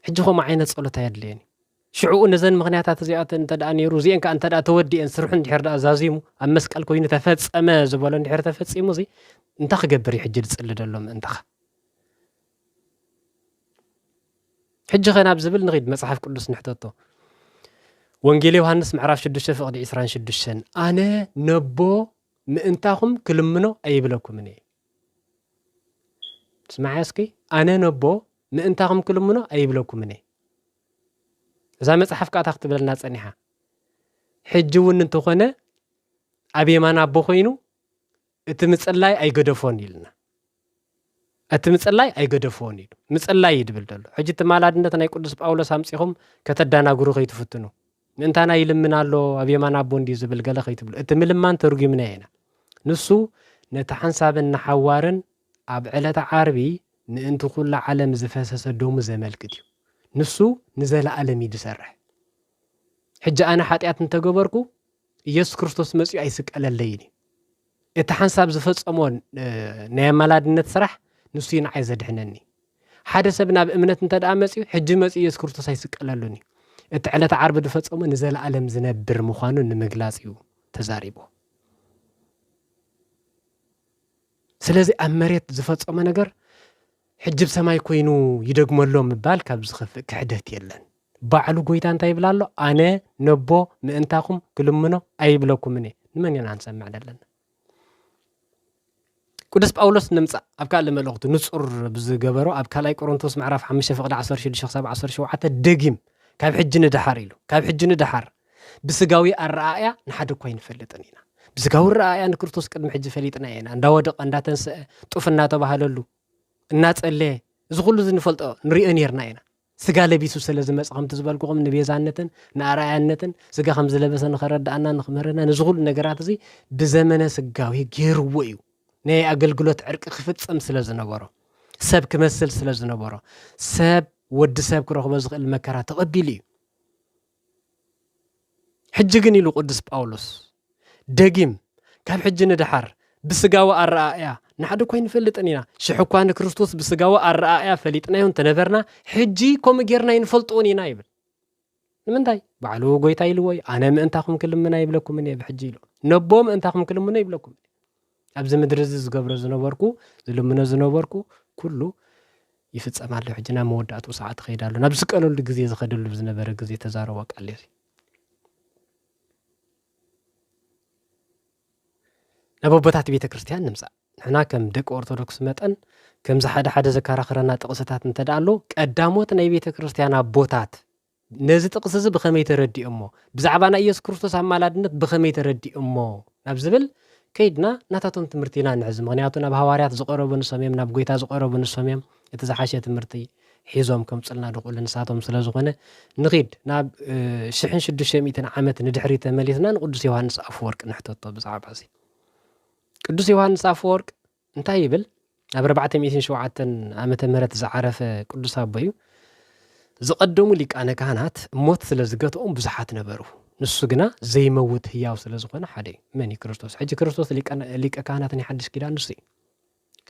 ሕጂ ኸምኡ ዓይነት ጸሎት ኣየድልየኒ ሽዑኡ ነዘን ምኽንያታት እዚኣተን እንተደኣ ነይሩ እዚአን ከዓ እንተደኣ ተወዲአን ስርሑ እንድሕር ደኣ ዛዚሙ ኣብ መስቀል ኮይኑ ተፈጸመ ዝበሎ እንድሕር ተፈጺሙ እዚ እንታይ ክገብር እዩ ሕጂ ዝጽሊ ደሎ ምእንታኻ ሕጂ ኸ ናብ ዝብል ንኺድ መጽሓፍ ቅዱስ ንሕተቶ ወንጌል ዮሃንስ ምዕራፍ 6 ፍቕዲ 26 ኣነ ነቦ ምእንታኹም ክልምኖ ኣይብለኩምን እየ ስማዓስኪ ኣነ ነቦ ምእንታኹም ክልምኖ ኣይብለኩምን እየ እዛ መጽሓፍ ካታ ክትብለና ጸኒሓ ሕጂ እውን እንተኾነ ኣብ የማን ኣቦ ኮይኑ እቲ ምጽላይ ኣይገደፎን ኢልና እቲ ምጽላይ ኣይገደፎን ኢሉ ምጽላይ ይድብል ደሎ ሕጂ ተማላድነት ናይ ቅዱስ ጳውሎስ ኣምጺኹም ከተዳናግሩ ከይትፍትኑ ምእንታና ይልምን ኣሎ ኣብ የማን ኣቦ እንዲ ዝብል ገለ ከይትብሉ እቲ ምልማን ተርጉምና ኢና ንሱ ነቲ ሓንሳብን ንሓዋርን ኣብ ዕለተ ዓርቢ ምእንቲ ኩሉ ዓለም ዝፈሰሰ ደሙ ዘመልክት እዩ ንሱ ንዘለዓለም ይድሰርሕ ሕጂ ኣነ ሓጢኣት እንተገበርኩ ኢየሱስ ክርስቶስ መጺኡ ኣይስቀለለይኒ እቲ ሓንሳብ ዝፈጸሞ ናይ ኣማላድነት ስራሕ ንሱ ንዓይ ዘድሕነኒ ሓደ ሰብ ናብ እምነት እንተደኣ መጺኡ ሕጂ መጺኡ ኢየሱስ ክርስቶስ ኣይስቀለሉኒ እቲ ዕለተ ዓርቢ ዝፈጸሞ ንዘለዓለም ዝነብር ምዃኑ ንምግላጽ እዩ ተዛሪቦ ስለዚ ኣብ መሬት ዝፈጸመ ነገር ሕጂ ብሰማይ ኮይኑ ይደግመሎ ምባል ካብ ዝኽፍእ ክሕደት የለን ባዕሉ ጎይታ እንታይ ይብላ ኣሎ ኣነ ነቦ ምእንታኹም ክልምኖ ኣይብለኩምን እየ ንመን ኢና ንሰምዕ ዘለና ቅዱስ ጳውሎስ ንምጻእ ኣብ ካልእ መልእኽቱ ንጹር ብዝገበሮ ኣብ ካልኣይ ቆሮንቶስ ምዕራፍ 5 ፍቕዲ 16-17 ደጊም ካብ ሕጂ ንድሓር ኢሉ ካብ ሕጂ ንድሓር ብስጋዊ ኣረኣእያ ንሓደ እኳ ይንፈልጥን ኢና ብስጋዊ ኣረኣእያ ንክርስቶስ ቅድሚ ሕጂ ፈሊጥና ኢና እንዳወደቐ እንዳተንስአ ጡፍ እናተባህለሉ እናጸለየ እዚ ኩሉ ዝንፈልጦ ንሪኦ ነርና ኢና ስጋ ለቢሱ ስለ ዝመጽ ከምቲ ዝበልኩኹም ንቤዛነትን ንኣርኣያነትን ስጋ ከም ዝለበሰ ንኸረዳእና ንኽምህረና ነዚ ኩሉ ነገራት እዚ ብዘመነ ስጋዊ ገይርዎ እዩ ናይ ኣገልግሎት ዕርቂ ክፍጽም ስለ ዝነበሮ ሰብ ክመስል ስለ ዝነበሮ ሰብ ወዲ ሰብ ክረኽቦ ዝኽእል መከራ ተቐቢሉ እዩ ሕጂ ግን ኢሉ ቅዱስ ጳውሎስ ደጊም ካብ ሕጂ ንድሓር ብስጋዊ ኣረኣእያ ንሓደ እኳ ይንፈልጥን ኢና ሽሕ እኳ ንክርስቶስ ብስጋዊ ኣረኣእያ ፈሊጥናዮ እንተነበርና ሕጂ ከምኡ ጌርና ይንፈልጥዎን ኢና ይብል ንምንታይ ባዕሉ ጎይታ ኢልዎ እዩ ኣነ ምእንታኹም ክልምና ይብለኩምን እየ ብሕጂ ኢሉ ነቦ ምእንታኹም ክልምኖ ይብለኩም ኣብዚ ምድሪ እዚ ዝገብሮ ዝነበርኩ ዝልምኖ ዝነበርኩ ኩሉ ይፍጸማሉ ሕጂ ናብ መወዳእቱ ሰዓት ከይዳሉ ናብ ዝቀለሉ ግዜ ዝኸደሉ ዝነበረ ግዜ ተዛረቦ ቃል እዩ ናብ ኣቦታት ቤተ ክርስቲያን ንምጻእ ንሕና ከም ደቂ ኦርቶዶክስ መጠን ከምዚ ሓደ ዘከራኽረና ጥቕስታት እንተደኣ ኣሎ ቀዳሞት ናይ ቤተ ክርስቲያን ኣቦታት ነዚ ጥቕስ እዚ ብኸመይ ተረዲኦሞ ብዛዕባ ናይ ኢየሱስ ክርስቶስ ኣማላድነት ብኸመይ ተረዲኦሞ ናብ ዝብል ከይድና ናታቶም ትምህርቲ ኢና ንሕዚ ምክንያቱ ናብ ሃዋርያት ዝቐረቡ ንሶም ናብ ጎይታ ዝቐረቡ ንሶም እቲ ዝሓሸ ትምህርቲ ሒዞም ከምጽልና ድቕሉ ንሳቶም ስለ ዝኾነ ንኺድ ናብ 1600 ዓመት ንድሕሪ ተመሊስና ንቅዱስ ዮሃንስ ኣፈወርቅ ንሕተቶ ብዛዕባ እዚ ቅዱስ ዮሃንስ ኣፈወርቅ እንታይ ይብል ኣብ 407 ዓመተ ምህረት ዝዓረፈ ቅዱስ ኣቦ እዩ ዝቐደሙ ሊቃነ ካህናት ሞት ስለ ዝገትኦም ብዙሓት ነበሩ ንሱ ግና ዘይመውት ህያው ስለ ዝኾነ ሓደ መን ክርስቶስ ሕጂ ክርስቶስ ሊቀ ካህናት ናይ ሓድሽ ኪዳን ንሱ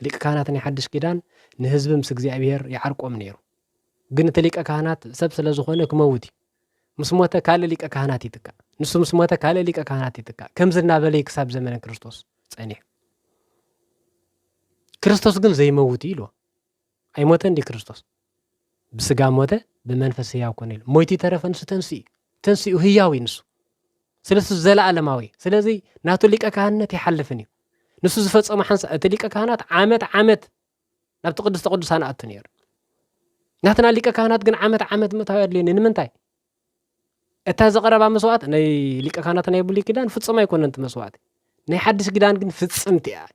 ሊቀ ካህናት ናይ ሓድሽ ኪዳን ንህዝቢ ምስ እግዚኣብሔር ይዓርቆም ነይሩ ግን እቲ ሊቀ ካህናት ሰብ ስለ ዝኾነ ክመውት ምስ ሞተ ካልእ ሊቀ ካህናት ይትካእ ንሱ ምስ ሞተ ካልእ ሊቀ ካህናት ይትካእ ከምዚ እናበለ ክሳብ ዘመነ ክርስቶስ ጸኒሕ ክርስቶስ ግን ዘይመውት ኢልዎ ኣይሞተ እንዲ ክርስቶስ ብስጋ ሞተ ብመንፈስ ህያው ኮነ ኢሉ ሞይቲ ተረፈ ንሱ ተንስኡ ህያው ንሱ ስለዚ ዘለዓለማዊ ስለዚ ናቱ ሊቀ ካህናት ይሓልፍን እዩ ንሱ ዝፈጸመ ሓንሳ እቲ ሊቀ ካህናት ዓመት ናብቲ ቅድስተ ቅዱሳን ኣቱ ነይሩ ናትና ሊቀ ካህናት ግን ዓመት ምእታዊ ኣድልየኒ ንምንታይ اتا زقربا مسوات ناي ليق كانت ناي بلي كدان فصم يكون انت مسوات ناي حدث كدان كن فصمت يا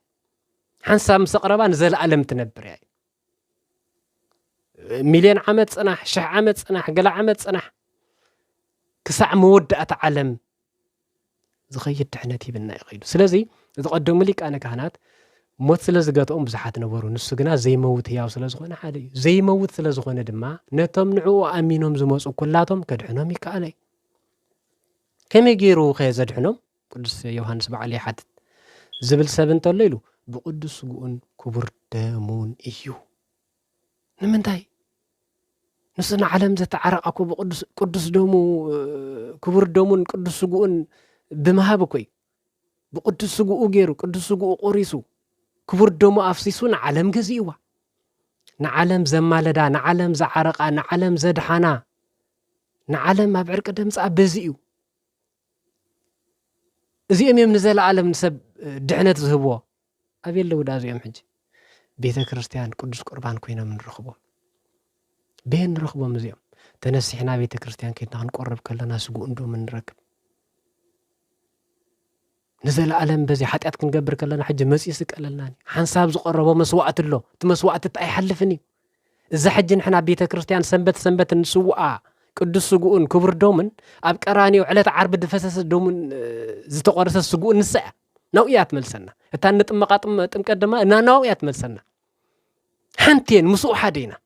حنسا مسقربا نزل عالم تنبر يا مليون عمت صنح شح عمت صنح قلا عمت صنح كسع مودات عالم زخيد تحنتي بنا يقيدو سلازي تقدم لك انا كهنات موت سلازغاتهم بزحات نبرو نسو غنا زي موت ياو سلازغونه حالي زي موت سلازغونه دما نتم نعو امينهم زمصو كلاتهم كدحنهم يكالي كمي غيرو خيزدحنهم قدس يوحنس بعلي حد زبل سبن تليلو بقدس غون كبر دمون ايو نمنتاي نسنا عالم زتعرقكو بقدس قدس دمو كبر دمون قدس غون بمهابكوي بقدس غو غيرو قدس غو قريسو كبر دمو افسيسون عالم غزيوا نعالم زمالدا نعالم زعرقا نعالم زدحانا نعالم ما بعرق دمصا بزيو زي امم نزل عالم نسب دحنت زهبو ابي لودا زي ام حجي بيت كريستيان قدس قربان كوينا من رخبو بين رخبو مزيوم تنسحنا بيت كريستيان كيدنا نقرب كلنا سقو اندو من ركب نزل عالم بزي حتيات كنقبر كلنا حج مسيس قاللناني حنساب زقربو مسواعت له تمسواعت تاي حلفني اذا حج نحنا بيت كريستيان سنبت نسوعا قدس سقون كبر دومن اب قرانيو علت عرب دفسس دومن زتقرس سقون نسع نويات ملسنا اتا نطمقاطم طمقدما انا نويات ملسنا حنتين مسو حدينا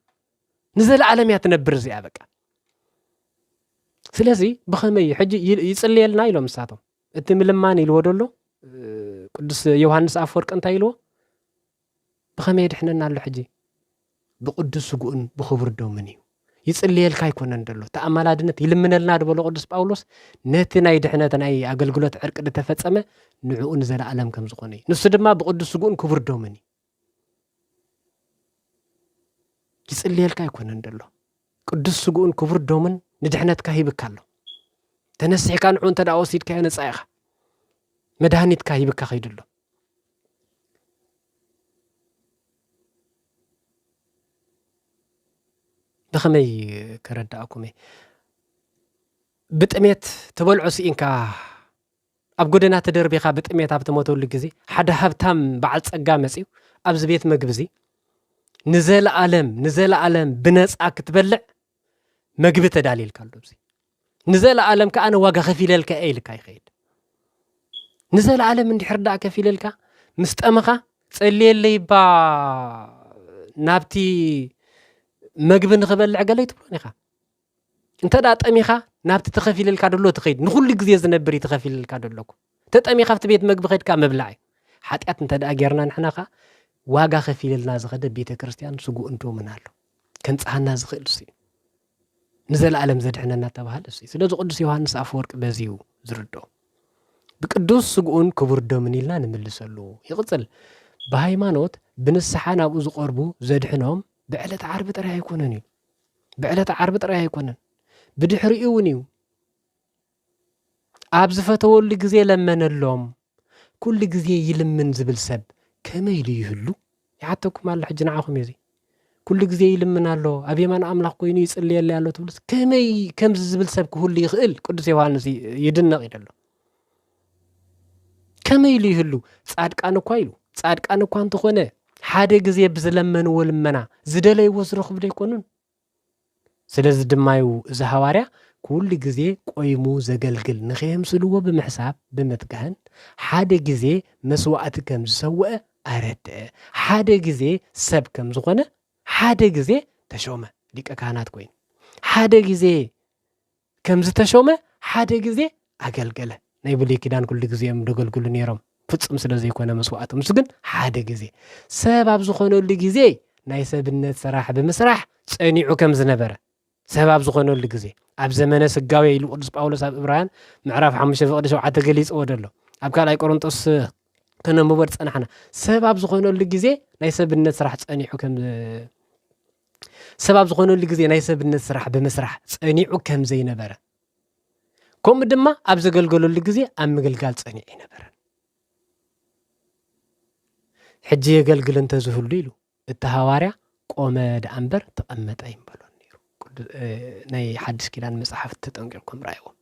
نزل عالم يتنبر زي ابقى سلازي بخمي حج يصلي لنا يلو مساتو اتم لماني الودلو قدس يوحنس افورق انت يلو بخمي دحننا له حجي بقدس سقون بخبر دومني يصلي لك يكون ندلو تأملادنت يلمنلنا دبلو قدس باولوس نتنا يدحنتنا اي اغلغلوت عرق دتفصمه نعو نزل عالم كم زخوني نس دما بقدس سقون كبر دومني يصلي لك يكون ندلو قدس سقون كبر دومن ندحنتك هيبكالو تنسح كان عون تداوسيد كان صايخ مدهنيت كايبك خيدلو بخمي كرداكم بطميت تبلعو سينكا اب غدنا تدربيخا بطميت اب تموتول غزي حدا هبتام بعل صقا مصيو اب زبيت مغبزي نزل عالم بنصا كتبلع مغب تداليل كالو بزي نزل عالم كأنا واقع خفيللك ايلك يخيد نزل عالم اندي حردا كفيللك مستأمخا صلي لي با نابتي مغبن خبلع قاليت بلونيخا انت دا طميخا نابتي تخفيللك دلو تخيد نخل غزي زنبري تخفيللك دلوكو تطميخا في بيت مغب خيدكا مبلعي حطيات انت دا غيرنا نحناخا واقع خفيللنا زخد بيت كريستيان سقو انتو منالو كنصحنا زخيل سي نزل عالم زدحنا تبعال سي سلازو قدس يوحنس افورق بزيو زردو بقدوس سقون كبر دومنيلنا نملسلو يقصل بهايمانوت بنسحان ابو زقربو زدحنهم بعلت عرب طري يكونن بعلت عرب طري يكونن بدحريونيو ابز فتول غزي لمنلهم كل غزي يلمن زبل سب كما يليهلو يعتكم على حجناكم يزي كل غزي يلمنالو ابي من املاح كويني يصلي يالو تبلس كم زبل سب كل يخل قدس يوحنس يدنق يدلو كما يليهلو صادقان كويلو صادقان كو انت خونه حاده غزي بزلمن ولمنا زدلي وسرخ بده يكونن سلاز دمايو زحواريا كل غزي قيمو زغلغل نخيم سلو بمحساب بمتكهن حاده غزي مسواعت كم زسوء ارد حاده غزي سب كم زخونه حاده غزي تشومه ليق كهنات كوين حاده غزي كم زتشومه حاده غزي اغلغله ناي بلي كيدان كل غزيم دغلغل نيرم فصم سلازي يكون مسواعت مسغن حاده غزي سباب زخونول غزي ناي سبنت صراحه بمسرح صنيعو كم زنبره سباب زخونول غزي اب زمانه سغاوي القدس باولوس اب ابراهيم معراف 5 فقد 7 تغليص ودلو اب كالاي قرنطوس كنا مبر صنحنا سباب زخونول غزي ناي سبنت صراحه صنيعو كم سباب زخونول غزي ناي سبنت صراحه بمسرح صنيعو كم زي نبره كم دما اب زغلغلول غزي ام مغلغال صنيع نبره حجي يغلغل انت زهلو يلو التهواريا قومه دانبر تقمط ايمبلو نيرو ناي حدث كيدان مصحف تطنقلكم رايو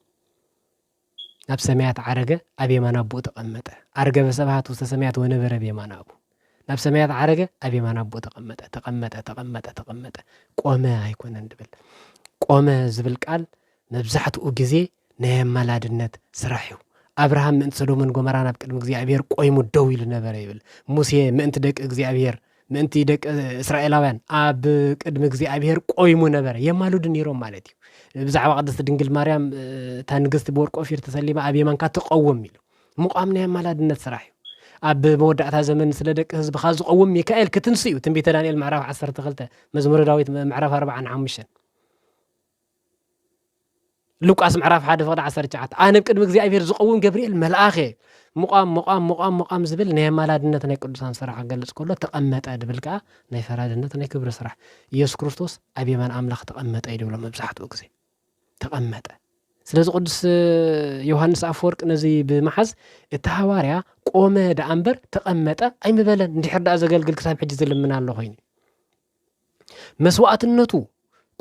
ناب سميات عرقة أبي ما نبو تقمت عرقة بسبعة وسميات ونبر أبي ما نبو ناب سميات عرقة أبي ما نبو تقمت قوما هيكون ندبل قوما زبل قال مبزحت أوجزي نهم ملادنت سرحيو أبراهام من سلومن قمران بقدم እግዚአብሔር ቆይሙ ደው ይል ነበር ይብል ሙሴ ምእንቲ ደቅ እግዚአብሔር ምእንቲ ደቅ እስራኤላውያን ኣብ ቅድም እግዚአብሔር ቆይሙ ነበር የማሉድ ነይሮም ማለት እዩ ብዛዕባ ቅድስት ድንግል ማርያም ታንግስት በወርቅ ኦፊር ተሰሊማ ኣብ የማንካ ተቆወም ይሉ ሙቃም ናይ ማላድነት ስራሕ እዩ ኣብ መወዳእታ ዘመን ስለ ደቅ ህዝብ ካ ዝቆወም ሚካኤል ክትንስዩ ትንቢተ ዳንኤል ምዕራፍ 12 መዝሙረ ዳዊት ምዕራፍ 45 لوقاس معرف حدا فقد 19 أنا بقدم እግዚአብሔር ዝقوم جبريل ملأخ مقام زبل نه مالادነት ናይ ቅዱሳን ስራሕ አገልጽ ከሎ ተቀመጠ ድብልካ ናይ ፈራድነት ናይ ክብር ስራሕ ኢየሱስ ክርስቶስ ኣብ የማን አምላኽ ተቀመጠ ይብሎ መብዛሕትኡ ግዜ ተቀመጠ ስለዚ ቅዱስ ዮሐንስ አፈወርቅ ነዚ ብመሐዝ እቲ ሐዋርያ ቆመ ዳአንበር ተቀመጠ ኣይምበለን እንድሕር ዳ ዘገልግል ክሳብ ሕጂ ዝልምና ኣሎ ኮይኑ መስዋዕትነቱ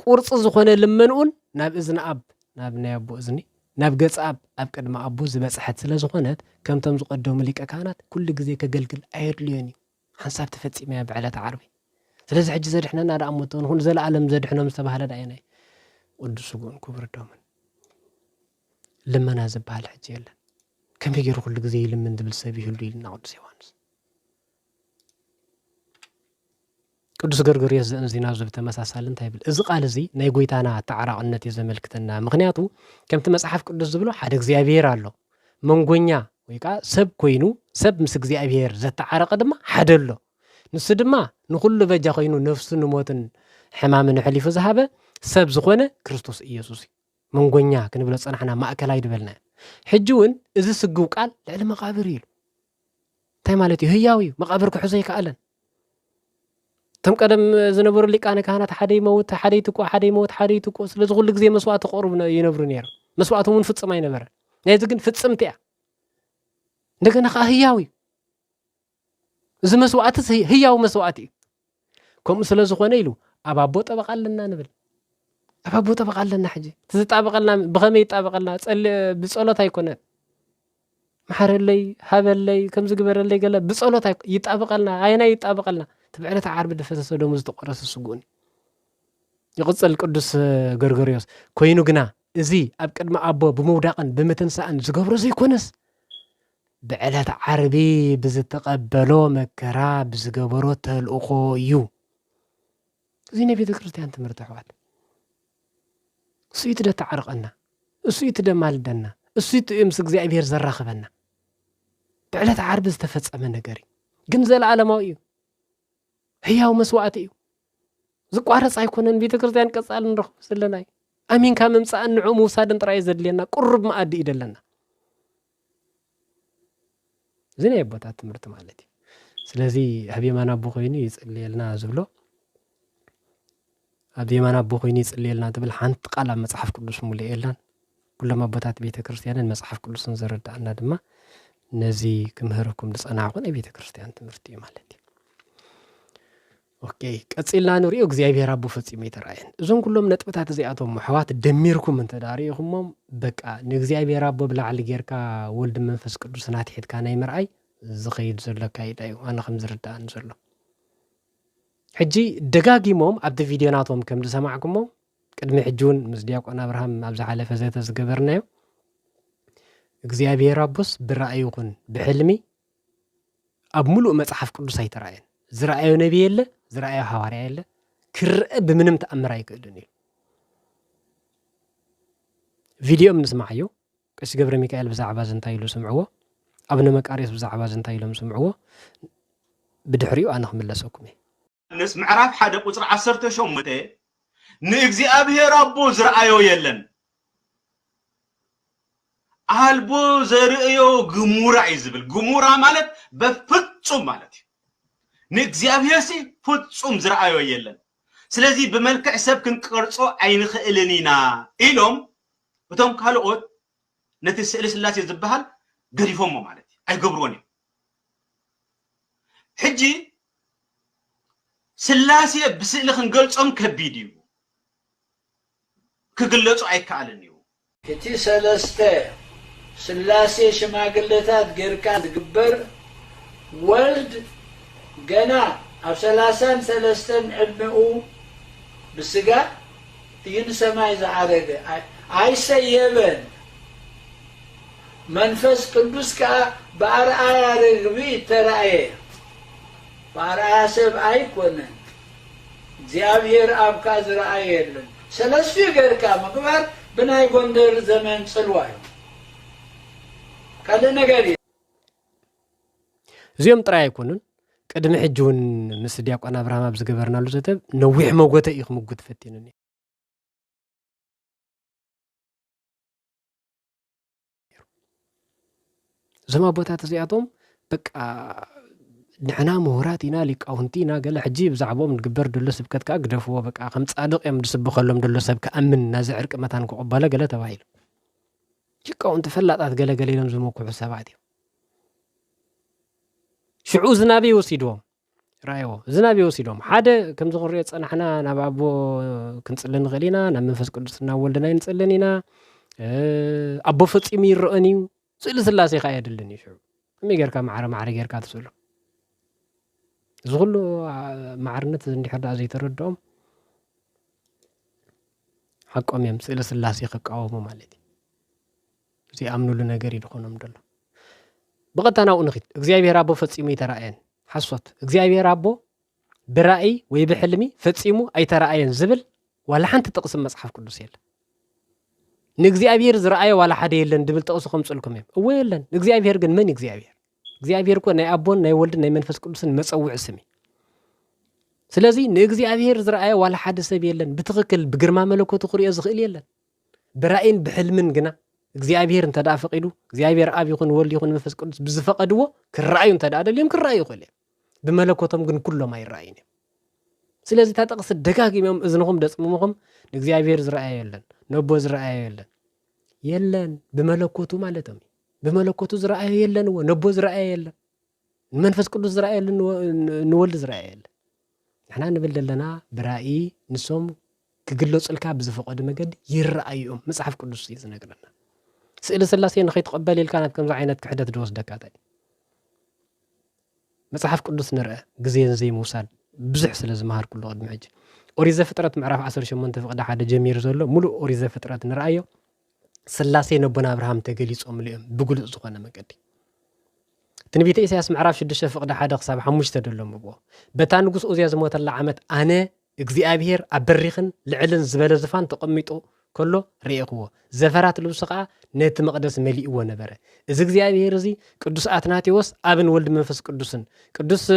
ቁርጽ ዝኾነ ልመንኡን ናብ እዝነ አብ ናብ ናይ አቦ እዝኒ ናብ ገጽ ኣብ ቅድመ አቦ ዝበጽሐት ስለ ዝኾነት ከምቶም ዝቀደሙ ሊቀ ካህናት ኩሉ ግዜ ከገልግል ኣይድልዮን ሓንሳብ ተፈጺመ ብዕለት ዓርቢ ስለዚ ሕጂ ዘድሕነና ዳእሞቶን ሁሉ ዘለዓለም ዘድሕኖም ዝተባሃለ ዳይና ቅዱስ ጎን ክብር ዶምን ልመና ዝበሃል ሕጂ የለን ከመይ ገይሩ ኩሉ ግዜ ይልምን ዝብል ሰብ ይህሉ ኢልና ቅዱስ ዮሐንስ ቅዱስ ገርገርዮስ ዘእንዚና ዝተመሳሳለ እንታይ ይብል እዚ ቃል እዚ ናይ ጎይታና ተዓራቅነት የዘመልክተና ምክንያቱ ከምቲ መጽሐፍ ቅዱስ ዝብሎ ሓደ እግዚአብሔር ኣሎ መንጎኛ ወይካ ሰብ ኮይኑ ሰብ ምስ እግዚአብሔር ዘተዓረቀ ድማ ሓደ ኣሎ ንሱ ድማ ንኩሉ በጃ ኮይኑ ነፍሱ ንሞትን ሕማምን ሕሊፉ ዝሃበ ሰብ ዝኾነ ክርስቶስ ኢየሱስ መንጎኛ ክንብሎ ጸናሕና ማእከላይ ድበልና ሕጂ እውን እዚ ስግው ቃል ልዕሊ መቃብር ኢሉ እንታይ ማለት እዩ ህያው እዩ መቃብር ክሕዞ ይከኣለን تم قدم زنبر اللي كان كهنات حدا يموت حدا يتقو حدا يموت حدا يتقو ስለዚ ሁሉ ግዜ መስዋዕት ተቆርቡ ይነብሩ ነይሩ መስዋዕቱን ፍጽም አይነበረ ነዚ ግን ፍጽምት ያ እንደገና ህያው እዚ መስዋዕት ህያው መስዋዕት እዩ ከም ስለዚ ኾነ ኢሉ አባቦ ጠበቃለና ንብል አባቦ ጠበቃለና ሕጂ ትዝጣበቀልና በኸመይ ይጣበቀልና ብጸሎት አይኮነን ማሕረለይ ሃበለይ ከም ዝግበረለይ ገለ ብጸሎት ይጣበቀልና አይና ይጣበቀልና تبعلت عرب دفسس دمو زتقرس السجون يقصل القدس غرغريوس كوينو غنا ازي اب قدم ابو بموداقن بمتنسان زغبرو زيكونس بعلت عربي بزتقبلو مكرا بزغبرو تلقو يو زي نبي ذكرتي مرتحوات سويت ده تعرقنا سويت ده مالدنا سويت امسك زي ابير زراخبنا بعلت عرب استفصم نغري ግን ዘላዓለማዊ እዩ ህያው መስዋዕት እዩ ዝቋረጽ ኣይኮነን ቤተ ክርስቲያን ቀጻል ንረኽብ ስለናይ አሚን ካብ ምምጻእ ንዑ ምውሳድን ጥራይ ዘድልየና ቁርብ ማዕዲ ይደለና ዝነ የቦታ ትምህርት ማለት እዩ ስለዚ አብየማና አቦ ኮይኑ ይጽልየልና ዝብሎ አብየማና አቦ ኮይኑ ይጽልየልና ትብል ሓንቲ ቃል ኣብ መጽሐፍ ቅዱስ ሙሉ የለን ኩሎም አቦታት ቤተ ክርስቲያንን መጽሐፍ ቅዱስን ዘረዳእና ድማ ነዚ ክምህርኩም ዝጸናዕኩን ቤተ ክርስቲያን ትምህርት እዩ ማለት እዩ ኦኬ ቀጽልና ንሪኦ እግዚአብሔር አቦ ፈጽሞ ይተራየን እዞም ኩሎም ነጥብታት እዚኣቶም ሕዋት ደሚርኩም እንተዳሪኹሞም በቃ ንእግዚአብሔር አቦ ብላዕሊ ጌርካ ወልድ መንፈስ ቅዱስ ናትሒትካ ናይ ምርኣይ ዝኸይድ ዘሎ ካይዳ እዩ ኣነ ከም ዝርዳእን ዘሎ ሕጂ ደጋጊሞም ኣብቲ ቪድዮናቶም ከም ዝሰማዕኩሞም ቅድሚ ሕጂውን ምስ ዲያቆን አብርሃም ኣብ ዝሓለፈ ዘተ ዝገበርናዮ እግዚአብሔር አቦስ ብራእዩ ይኹን ብሕልሚ ኣብ ሙሉእ መጽሐፍ ቅዱስ ኣይተራየን ዝራእዩ ነቢይ የለ ዝራእዩ ሐዋርያ የለ ክርአ ብምንም ተኣምር ኣይክእልን እዩ ቪድዮ ምንስማዕዮ ቀሲስ ገብረ ሚካኤል ብዛዕባ ዝንታይ ኢሉ ስምዕዎ ኣብነ መቃርዮስ ብዛዕባ ዝንታይ ኢሎም ስምዕዎ ብድሕሪኡ ኣነ ክምለሰኩም እየ ንስ ምዕራፍ 1 ቁጽሪ 18 ንእግዚአብሔር አቦ ዝራእዮ የለን አልቦ ዘርእዮ ግሙራ ይዝብል ግሙራ ማለት በፍጹም ማለት ንእግዚአብሔር ሲ ፍጹም ዝራእዮ የለን ስለዚህ በመልክዕ ሰብ ክንቀርጾ ኣይንኽእልኒና ኢሎም እቶም ካልኦት ነቲ ስእሊ ስላሴ ዝበሃል ገሪፎሞ ማለት ኣይገብርዎን እዮም ሕጂ ስላሴ ብስእሊ ክንገልጾም ከቢድ እዩ ክግለጹ ኣይከኣልን እዩ እቲ ሰለስተ سلاسي شماقلتات غيركا تقبر ولد جنا أو سلاسان سلستن علمئو بسقا تين سماي زعرقة أي سيبن منفس قدوس كا بأرآيا رغبي ترأيه بأرآيا سب أيكونن زيابير أبكا زرأيه لن سلس في غيركا مقبر بناي قندر زمن صلواي كالي نقالي زيوم ترى يكونون قدم حجون مس دياقون ابراهام ابز جبرنا له زتب نويح موغته يخ موغت فتينني زما بوتات زياتهم بقى نحنا مهراتنا لقاونتينا قال حجي بزعبهم نقبر دلو سبكت كا قدفوا بقى خم صادق يم دسب خلهم دلو سبك امن نازع رقمتان كقباله قال تبايل لقاونت فلاطات قال قليلم زموكو حساباتي شعو زنابي وسيدوم رايو زنابي وسيدوم حدا كم زغريت صنحنا نابابو كنصلن غلينا نمنفس قدسنا ولدنا ينصلنينا ابو فصيم يرؤني سئل سلاسي خايدلني شعو مي غيركا معر غيركا تسولو زغلو معرنت اندي حدا زي تردوم حقهم يم سئل سلاسي خقاومو مالتي زي امنو لنغير يدخونم دلو بقتنا ونخيت እግዚአብሔር አቦ ፈጽሞ ይተራአየን ሐሶት እግዚአብሔር አቦ በራእይ ወይ በሕልሚ ፈጽሞ አይተራአየን ዝብል ወላ ሓንቲ ጥቅስ መጽሐፍ ቅዱስ የለ ንእግዚአብሔር ዝራአየ ወላ ሓደ የለን ድብል ጥቅስ ከምጽልኩም እዮም እወ የለን እግዚአብሔር ግን ምን እግዚአብሔር እኮ ናይ አቦን ናይ ወልድን ናይ መንፈስ ቅዱስን መጸውዕ ስሚ ስለዚ ንእግዚአብሔር ዝራአየ ወላ ሓደ ሰብ የለን ብትክክል ብግርማ መለኮቱ ክሪኦ ዝኽእል የለን በራእይን በሕልምን ግና እግዚአብሔር እንተ ዳፈቂዱ እግዚአብሔር አብ ይኹን ወልድ ይኹን መንፈስ ቅዱስ ብዝፈቀድዎ ክራዩ እንተ ዳደልዮም ክራዩ ይኽእል ብመለኮቶም ግን ኩሎም አይራዩን ስለዚህ ታጠቅስ ደጋግሚዮም እዝንኹም ደጽምሙኹም እግዚአብሔር ዝራአየ የለን ነቦ ዝራአየ የለን ብመለኮቱ ማለትም ብመለኮቱ ዝራአየ የለን ነቦ ዝራአየ የለን መንፈስ ቅዱስ ዝራአየ የለን ንወልድ ዝራአየ የለን ንሕና ንብል ዘለና ብራእይ ንሶም ክግለጹልካ ብዝፈቀዱ መገዲ ይራአዩም መጽሐፍ ቅዱስ ይዝነግረና سئل سلاسي نخيت قبل الكانت كم عينت كحدة دوس دكاتي مصحف قدوس نرأى جزين زي موسى بزح سلز مهار كله قد معج أوريزة فترة معرف 10 منتفق ده حدا جمير زلو ملو أوريزة فترة نرأيه سلاسي نبنا إبراهيم تجلس أمليهم بقول زقنا مقدي تنبيت إساس معرف شدش فق ده حدا قصاب حمش تدلهم ببوا بتانقص أوزيا زموت الله عمت أنا እግዚአብሔር አበሪኽን ልዕልን ዝበለ ዝፋን ተቀሚጡ كله ريقوه زفرات الوسقة نت مقدس مليء ونبره إذا እግዚአብሔር زي قدوس أثناتيوس أبن ولد منفس قدوسن قدوس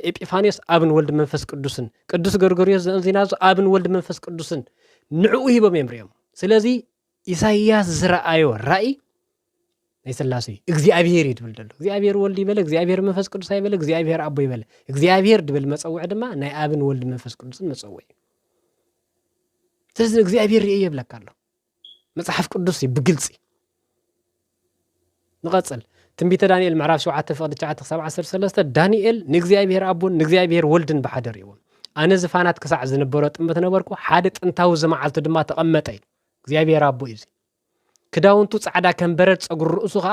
إبيفانيوس أبن ولد منفس قدوسن قدوس غرغوريوس زينازو أبن ولد منفس قدوسن نعوه بميمريم سلازي إساياس زرعايو رأي نيسلاسي እግዚአብሔር ይድብል ደሎ እግዚአብሔር ወልድ ይበለ እግዚአብሔር መንፈስ ቅዱስ አይበለ እግዚአብሔር አቦ ይበለ እግዚአብሔር ድብል መጸውዕ ድማ ናይ አብን ወልድ መንፈስ ቅዱስን መጸውዕ ስለዚህ እግዚአብሔር ይብለካሎ መጽሐፍ ቅዱስ ይብግልጽ ንቀጽል ትንቢተ ዳንኤል ምዕራፍ 7 ፍቅድ 9-13 ዳንኤል ንእግዚአብሔር አቦን ንእግዚአብሔር ወልድን በሓደር ይዎም አነ ዝፋናት ክሳዕ ዝነበረ ጥምበት ነበርኩ ሓደ ጥንታው ዘማዓልቱ ድማ ተቀመጠ እግዚአብሔር አቦ ይዚ ክዳውንቱ ጻዕዳ ከንበረድ ጸጉር ርእሱ ኸ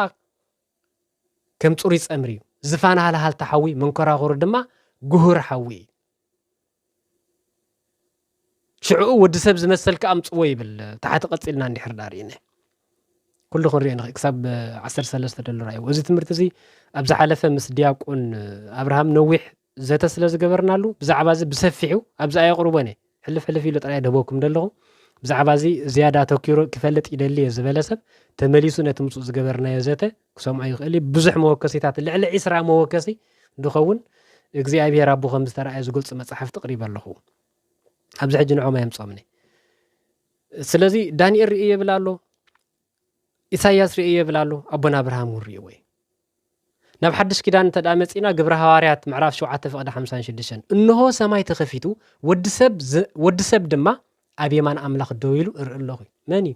ከም ጽሪ ጸምሪ ዝፋና ሃልሃል ተሐዊ መንኮራኹር ድማ ጉሁር ሐዊ ሽዑ ወዲ ሰብ ዝመሰልከ አምጽዎ ይብል ታሕቲ ቀጽልና እንድሕር ዳሪነ ኩሉ ኸሪእና ክሳብ 13 ደልራይ ወዚ ትምህርቲ እዚ ኣብ ዝሓለፈ ምስ ዲያቆን አብርሃም ነዊሕ ዘተ ስለ ዝገበርናሉ ብዛዕባ እዚ ብሰፊሑ ኣብ ዛ ይቅርቦነ ሕልፍ ኢሉ ጥራይ ደቦኩም ደለኹ ብዛዕባ እዚ ዝያዳ ተኪሮ ክፈልጥ ይደሊ ዝበለሰብ ተመሊሱ ነትምጹ ዝገበርና የዘተ ክሰምዓ ይኽእል ብዙሕ መወከሲታት ልዕሊ 20 መወከሲ ድኸውን እግዚአብሔር አቦ ከም ዝተራእየ ዝገልጽ መጽሐፍ ተቅሪብ ኣለኹ ኣብዚ ሕጂ ንዖማ የምጾምኒ ስለዚ ዳንኤል ርእየ ይብላሎ ኢሳይያስ ርእየ ይብላሎ አቦና አብርሃም ርእየ ወይ ናብ ሓድሽ ኪዳን ተዳመጺና ግብረ ሐዋርያት ምዕራፍ 7:56 እንሆ ሰማይ ተኸፊቱ ወዲ ሰብ ድማ ኣብ የማን አምላኽ ደው ኢሉ እርእለኹ መን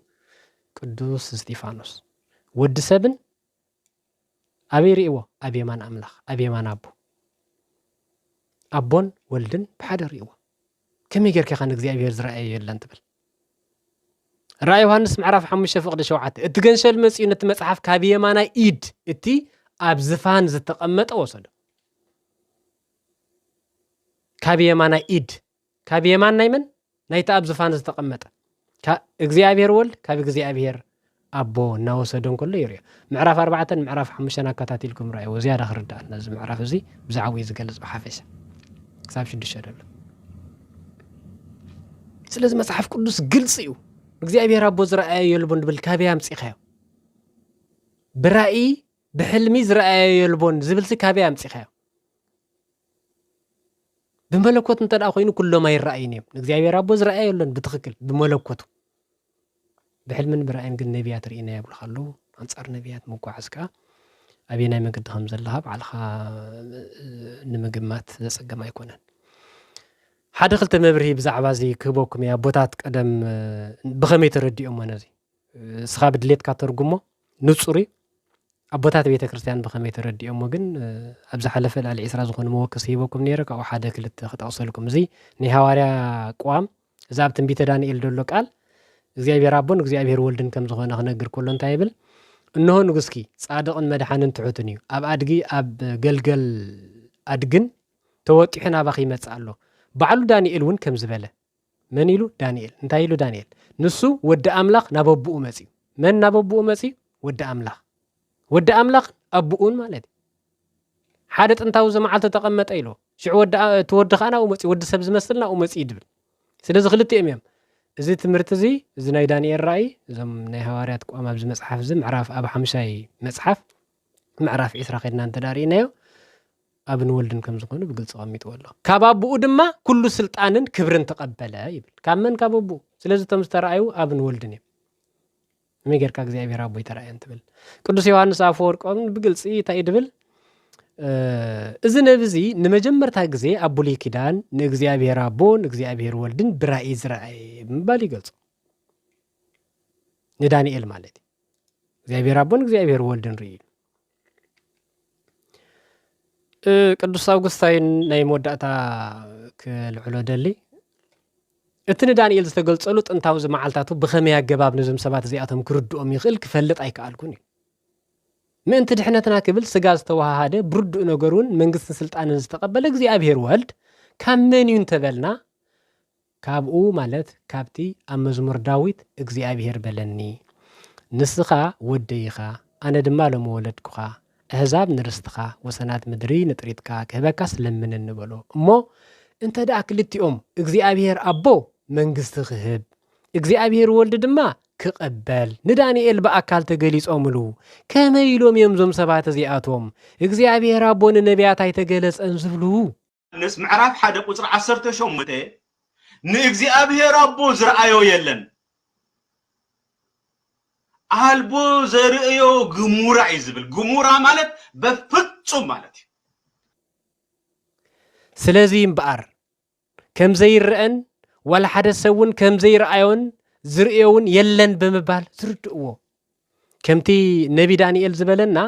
ቅዱስ እስጢፋኖስ ወዲ ሰብን ኣበይ ርእይዎ ኣብ የማን አምላኽ ኣብ የማን አቦን ወልድን ብሓደ ርእይዎ ከመይ ጌርካ ኸን እግዚአብሔር ዝረአየ የለን ትብል رأي يوحنس معرف 5 فقد 7 اتجنشل مسيو نت مصحف كاب يمانا ايد اتي اب زفان زتقمط وصد كاب يمانا ايد كاب يمان نايمن نايت اب زفان زتقمط እግዚአብሔር ወልድ ካብ እግዚአብሔር አቦ እናወሰደን ኩሉ ይርያ ምዕራፍ 4 ምዕራፍ 5 አካታቲልኩም ራእይ ወዚያዳ ክርዳእና እዚ ምዕራፍ እዚ ብዛዕባ ዝገልጽ ሓፈሻ ክሳብ 6 አይደለ ስለዚህ መጽሐፍ ቅዱስ ግልጽ እዩ እግዚአብሔር አቦ ዝረአየ የልቦን ድብል ካብያ ምጽኻዮ ብራእይ ብሕልሚ ዝረአየ የልቦን ዝብልሲ ካብያ ምጽኻዮ بملكوت انت اخوين كله ما يرأيني እግዚአብሔር አቦ ዝረአየ የለን بتخكل بملكوت بحلم برأيم قل نبيات رئينا يبل خلو أنصار نبيات مقاعسك أبينا يمقد خمز اللهب على نمقمات زسق ما يكونن حد خلت مبرهي بزعبازي كبوكم يا بوتات قدم بخمي تردي أمنا زي سخاب دليت كاترقمو نصوري أبوتات بيت كريستيان بخمي تردي أمو قن أبز حلف العسرة زخون موكس هيبوكم نيرك أو حدا كلت خط أوصلكم زي نهاوريا قوام زابتن بيت دانيال دولو قال እግዚአብሔር አቦን እግዚአብሔር ወልድን ከም ዝኾነ ክነግር ኩሉ እንታይ ይብል እንሆ ንጉስኪ ጻድቅን መድሓንን ትሑትን እዩ ኣብ ኣድጊ ኣብ ገልገል ኣድግን ተወቂሕን ኣባኺ ይመጽእ ኣሎ ባዕሉ ዳንኤል እውን ከም ዝበለ መን ኢሉ ዳንኤል እንታይ ኢሉ ዳንኤል ንሱ ወዲ ኣምላኽ ናበብኡ መጽዩ መን ናበብኡ መጽዩ ወዲ ኣምላኽ ኣቡኡን ማለት ሓደ ጥንታዊ ዘመዓልተ ተቐመጠ ኢሎ ሽዑ ወዲ ኻና ወመጽ ወዲ ሰብ ዝመስልና ወመጽ ይድብል ስለዚ ክልቲኦም እዮም እዚ ትምህርቲ እዚ ናይ ዳንኤል ራእይ እዞም ናይ ሃዋርያት ቋም ኣብዚ መጽሓፍ እዚ ምዕራፍ ኣብ 5 መጽሓፍ ምዕራፍ 20 ኸድና እንተዳሪናዮ ኣብን ወልድን ከም ዝኾኑ ብግልጽ ቀሚጥዎ ኣሎ ካብ ኣቡኡ ድማ ኩሉ ስልጣንን ክብርን ተቀበለ ይብል ካመን ካብ ኣቡኡ ስለዚ ተም ዝተራእዩ ኣብን ወልድን እዮም መገርካ እግዚአብሔር አቦ ይተራእየን ትብል ቅዱስ ዮሐንስ አፈወርቅ ብግልጽ እንታይ ድብል እዚ ነብዚ ንመጀመርታ ግዜ ኣብ ብሉይ ኪዳን ንእግዚአብሔር አቦን እግዚአብሔር ወልድን ብራእይ ዝረአየ ምባል ይገልጽ ንዳንኤል ማለት እግዚአብሔር አቦን እግዚአብሔር ወልድን ርኢ ቅዱስ አውግስታይን ናይ መወዳእታ ክልዕሎ ደሊ እቲ ንዳንኤል ዝተገልጸሉ ጥንታዊ ዝመዓልታቱ ብኸመይ ኣገባብ ነዞም ሰባት እዚኣቶም ክርድኦም ይኽእል ክፈልጥ ኣይከኣልኩን እዩ ምእንቲ ድሕነትና ክብል ስጋ ዝተዋሃደ ብርዱእ ነገሩን መንግስትን ስልጣንን ዝተቀበለ እግዚአብሔር ወልድ ካብ መን እዩ እንተበልና ካብኡ ማለት ካብቲ ኣብ መዝሙር ዳዊት እግዚአብሔር በለኒ ንስኻ ወደይኻ ኣነ ድማ ለመወለድኩኻ ኣሕዛብ ንርስትኻ ወሰናት ምድሪ ንጥሪትካ ክህበካ ስለምን እንበሎ እሞ እንተ ደኣ ክልቲኦም እግዚአብሔር አቦ መንግስቲ ክህብ እግዚአብሔር ወልድ ድማ ክቀበል ንዳንኤል በአካል ተገሊጾምሉ ከመይ ኢሎም እዮም ዞም ሰባት እዚኣቶም እግዚአብሔር አቦ ንነቢያት ኣይተገለጸን ዝብሉ ንስ ምዕራፍ 1 ቁጽር 18 ንእግዚአብሔር አቦ ዝረአዮ የለን አልቦ ዘርእዮ ግሙራ ይዝብል ግሙራ ማለት በፍጹም ማለት ስለዚ እምበኣር ከም ዘይርአን ወላ ሓደ ሰውን ከም ዘይረአዮን ዝርእዮውን የለን ብምባል ዝርድእዎ ከምቲ ነቢ ዳንኤል ዝበለና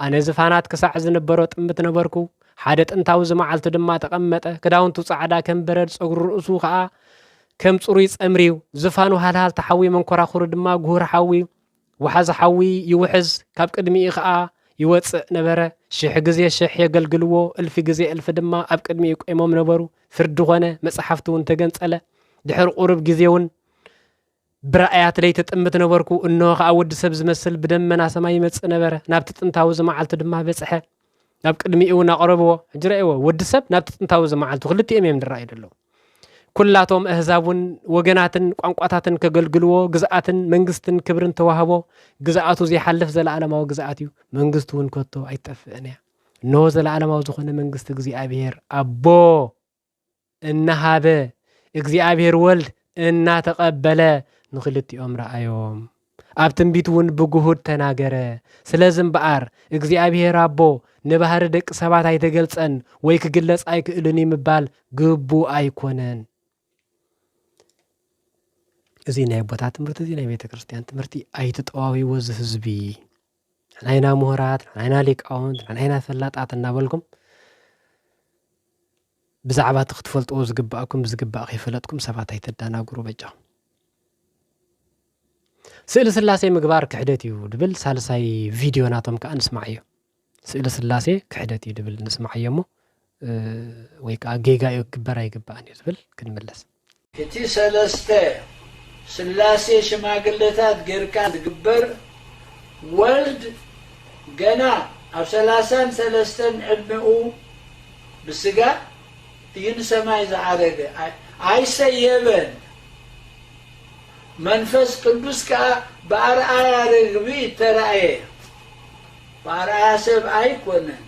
ኣነ ዝፋናት ክሳዕ ዝነበሮ ጥምት ነበርኩ ሓደ ጥንታዊ ዝመዓልቲ ድማ ተቐመጠ ክዳውንቱ ጻዕዳ ከም በረድ ጸጉሩ ርእሱ ከዓ ከም ጽሩይ ጸምሪው ዝፋኑ ሃልሃል ተሓዊ መንኮራኹሩ ድማ ጉሁር ሓዊ ወሓዝ ሓዊ ይውሕዝ ካብ ቅድሚኡ ከዓ ይወፅእ ነበረ ሽሕ ግዜ ሽሕ የገልግልዎ እልፊ ግዜ እልፊ ድማ ኣብ ቅድሚኡ ቆይሞም ነበሩ ፍርዲ ኾነ መጽሓፍቲ እውን ተገንጸለ ድሕሪ ቁርብ ግዜውን ብራእያት ላይ ተጥምት ነበርኩ እንሆ ከዓ ወዲ ሰብ ዝመስል ብደመና ሰማይ ይመጽእ ነበረ ናብቲ ጥንታዊ ዝመዓልቲ ድማ በጽሐ ናብ ቅድሚኡ ናቀረብዎ ሕጅራእዎ ወዲ ሰብ ናብቲ ጥንታዊ ዝመዓልቲ ክልቲኦም እዮም ዝረአዩ ደለው ኩላቶም ኣህዛቡን ወገናትን ቋንቋታትን ከገልግልዎ ግዝኣትን መንግስትን ክብርን ተዋህቦ ግዝኣቱ ዘይሓልፍ ዘለዓለማዊ ግዝኣት እዩ መንግስቱ እውን ከቶ ኣይጠፍእን እያ እንሆ ዘለዓለማዊ ዝኾነ መንግስቲ እግዚአብሔር አቦ እናሃበ እግዚአብሔር ወልድ እናተቀበለ ንኽልቲኦም ረአዮም ኣብ ትንቢት እውን ብጉሁድ ተናገረ ስለዚ እምበኣር እግዚአብሔር አቦ ንባህሪ ደቂ ሰባት ኣይተገልጸን ወይ ክግለጽ ኣይክእልን ምባል ግቡእ ኣይኮነን እዚ ናይ ቦታ ትምህርቲ እዚ ናይ ቤተ ክርስቲያን ትምህርቲ ኣይተጠዋዊዎ እዚ ህዝቢ ናይና ምሁራት ናይና ሊቃውንት ናይና ፈላጣት እናበልኩም ብዛዕባ ክትፈልጥዎ ዝግባእኩም ብዝግባእ ከይፈለጥኩም ሰባት ኣይተዳናግሩ በጃ ስእሊ ስላሴ ምግባር ክሕደት እዩ ድብል ሳልሳይ ቪድዮ ናቶም ከዓ ንስማዕ እዩ ስእሊ ስላሴ ክሕደት እዩ ድብል ንስማዕ እሞ ወይ ከዓ ጌጋ እዩ ክግበር ኣይግባእን እዩ ዝብል ክንመለስ እቲ ሰለስተ ስላሴ ሽማግለታት ጌርካ ዝግበር ወልድ ገና ኣብ 33 ዕድሜኡ ብስጋ እዩ ንሰማይ ዝዓረገ ኣይሰየበን መንፈስ ቅዱስ ከዓ በአርአያ ርግቢ ተራእየ በአርአያ ሰብ ኣይኮነን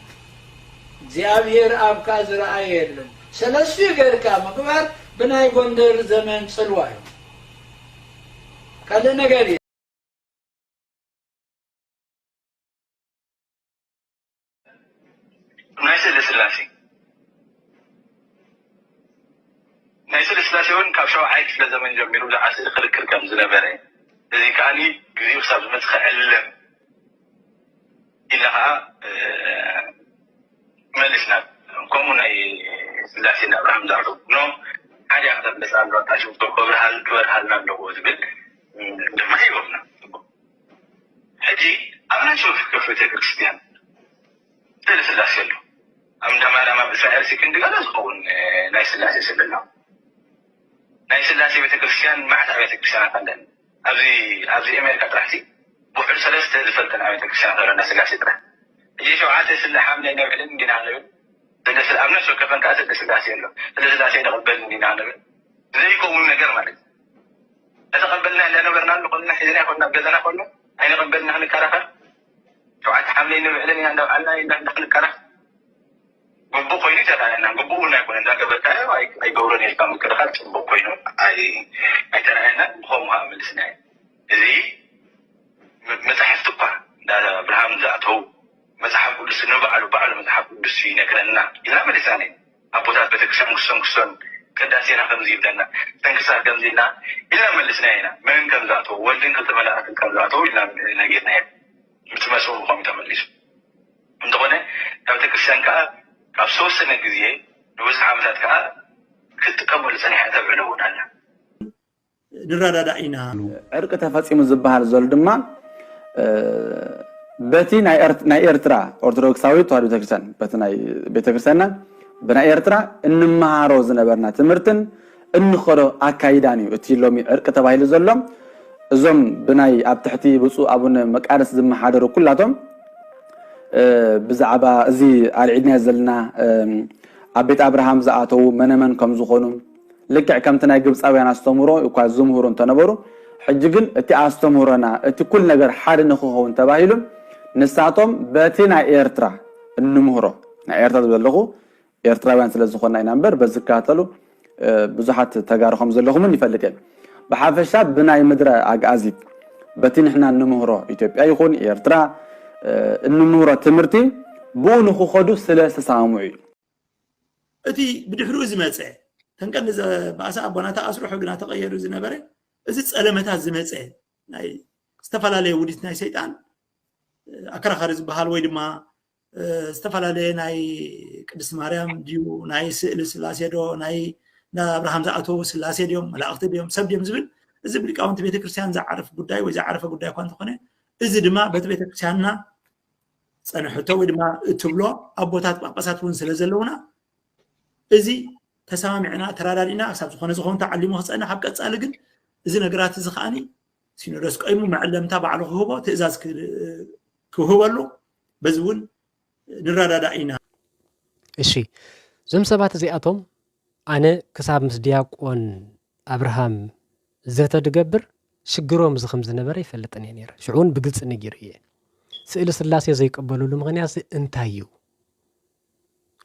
እግዚአብሔር አብካ ዝረአየ የለን ሰለስቱ ጌርካ ምግባር ብናይ ጎንደር ዘመን ጽልዋ እዩ ካልእ ነገር ናይ ስእሊ ስላሴ እውን ካብ 7ይ ክፍለ ዘመን ጀሚሩ ብዛዕባ ስእሊ ክርክር ከም ዝነበረ እዚ ከዓኒ ግዜኡ ክሳብ ዝመፅእ ክዕለም ኢልና ከዓ መሊስና ከምኡ ናይ ስላሴ ኣብርሃም ዛዕሉ ኖ ሓደ ክተበሳ ኣሎ ታሽፍቶ ክበርሃልና ኣለዎ ዝብል ድማ ሂቦምና ሕጂ ኣብ ናይ ሾፍ ከፍ ቤተክርስትያን ስእሊ ስላሴ ኣሎ ኣብ እንዳ ማርያም ኣብ እስራኤል ክንድገለ ዝኸውን ናይ ስላሴ ስእሊ ኣሎ ናይ ስላሴ ቤተክርስትያን ማዕት ኣብያተ ክርስቲያናት ኣለና ኣብዚ ኣሜሪካ ጥራሕቲ ውሑድ 3 ዝፈልጠን ኣብያተ ክርስቲያናት ኣለና ስላሴ ጥራሕ እዚ 7 ስለ ሓምለ ነብዕልን እንዲና ንብል ስለዚ ኣብ ነፍሲ ወከፈን ከዓ ስለ ስላሴ ኣሎ ስለ ስላሴ ንቕበል እንዲና ንብል ዘይከውን ነገር ማለት ተተቐበልና ለነበርና ንኾልና ሒዝና ይኮንና ገዛና ኮኑ ኣይንቕበልና ክንከራኸር 7 ሓምለ ነብዕልን ኢና እንዳብዓልና ክንከራኸር ግቡእ ኮይኑ ተራእየና ግቡእ እውን ኣይኮነ እንዳገበርካዮ ኣይገብሮን ኢልካ ምክርኻር ፅቡቅ ኮይኑ ኣይተራእየና ብኸምኡ ከዓ መልስና እዚ መፅሓፍቲ እኳ እንዳ ኣብርሃም ዝኣተው መፅሓፍ ቅዱስ ንባዕሉ መፅሓፍ ቅዱስ ይነግረና ኢልና መሊስና ኣቦታት ቤተክርስትያን ክሶም ቅዳሴና ከምዚ ይብለና ተንክሳር ከምዚ ኢልና ኢልና መሊስና ኢና መን ከም ዝኣተው ወልድን ክልተ መላእክትን ከም ዝኣተው ኢልና ነጊርና እየ ምስ መስቡ ከምኡ ተመሊሱ እንተኾነ ኣብ ቤተክርስትያን ከዓ ካብ 3 ግዜ ንብዙሕ ዓመታት ከዓ ክትቀበሉ ፀኒሐ ተብዕሎ እውን ኣላ ንረዳዳ ኢና ዕርቂ ተፈፂሙ ዝበሃል ዘሎ ድማ በቲ ናይ ኤርትራ ኦርቶዶክሳዊት ተዋህዶ ቤተክርስትያን በቲ ናይ ቤተክርስትያንና ብናይ ኤርትራ እንመሃሮ ዝነበርና ትምህርትን እንኸዶ ኣካይዳን እዩ እቲ ሎሚ ዕርቂ ተባሂሉ ዘሎ እዞም ብናይ ኣብ ትሕቲ ብፁዕ ኣቡነ መቃርስ ዝመሓደሩ ኩላቶም ብዛዕባ እዚ ኣልዒድና ዘለና ኣብ ቤት ኣብርሃም ዝኣተው መነመን ከም ዝኾኑ ልክዕ ከምቲ ናይ ግብፃውያን ኣስተምህሮ እኳ ዝምህሩ እንተነበሩ ሕጂ ግን እቲ ኣስተምህሮና እቲ ኩል ነገር ሓደ ንክኸውን ተባሂሉ ንሳቶም በቲ ናይ ኤርትራ እንምህሮ ናይ ኤርትራ ዘለኹ ኤርትራውያን ስለ ዝኾንና ኢና እምበር በዚ ዝከታተሉ ብዙሓት ተጋሩ ከም ዘለኹምን ይፈልጥ እየ ብሓፈሻ ብናይ ምድረ ኣግኣዚት በቲ ንሕና እንምህሮ ኢትዮጵያ ይኹን ኤርትራ እንምህሮ ትምህርቲ ብኡ ንክኸዱ ስለ ዝተሳምዑ እዩ እቲ ብድሕሪኡ ዝመፀ ተንቀን ባእሳ ኣቦና ተኣስሮ ሕግና ተቐየሩ ዝነበረ እዚ ፀለመታት ዝመፀ ናይ ዝተፈላለየ ውዲት ናይ ሰይጣን ኣከራኻሪ ዝበሃል ወይ ድማ ዝተፈላለየ ናይ ቅድስቲ ማርያም ድዩ ናይ ስእሊ ስላሴ ዶ ናይ ኣብርሃም ዝኣተው ስላሴ ድዮም መላእኽቲ ድዮም ሰብ ድዮም ዝብል እዚ ብሊቃውንቲ ቤተክርስትያን ዝዓረፍ ጉዳይ ወይ ዝዓረፈ ጉዳይ እኳ እንተኾነ እዚ ድማ በቲ ቤተክርስትያንና ፀንሕቶ ወይ ድማ እትብሎ ኣቦታት ጳጳሳት እውን ስለ ዘለውና እዚ ተሰማሚዕና ተራዳዲና ክሳብ ዝኾነ ዝኸውን ተዓሊሙ ክፀንሕ ኣብ ቀፃሊ ግን እዚ ነገራት እዚ ከዓኒ ሲኖዶስ ቀይሙ መዕለምታ ባዕሉ ክህቦ ትእዛዝ ክህበሉ በዚ እውን ንረዳዳ ኢና እሺ እዞም ሰባት እዚኣቶም ኣነ ክሳብ ምስ ዲያቆን ኣብርሃም ዘተድገብር ሽግሮም እዚ ከም ዝነበረ ይፈልጥን እየ ነይረ ሽዑን ብግልፂ ነጊሩ እየ ስእሊ ስላሴ ዘይቀበሉሉ ምክንያት እንታይ እዩ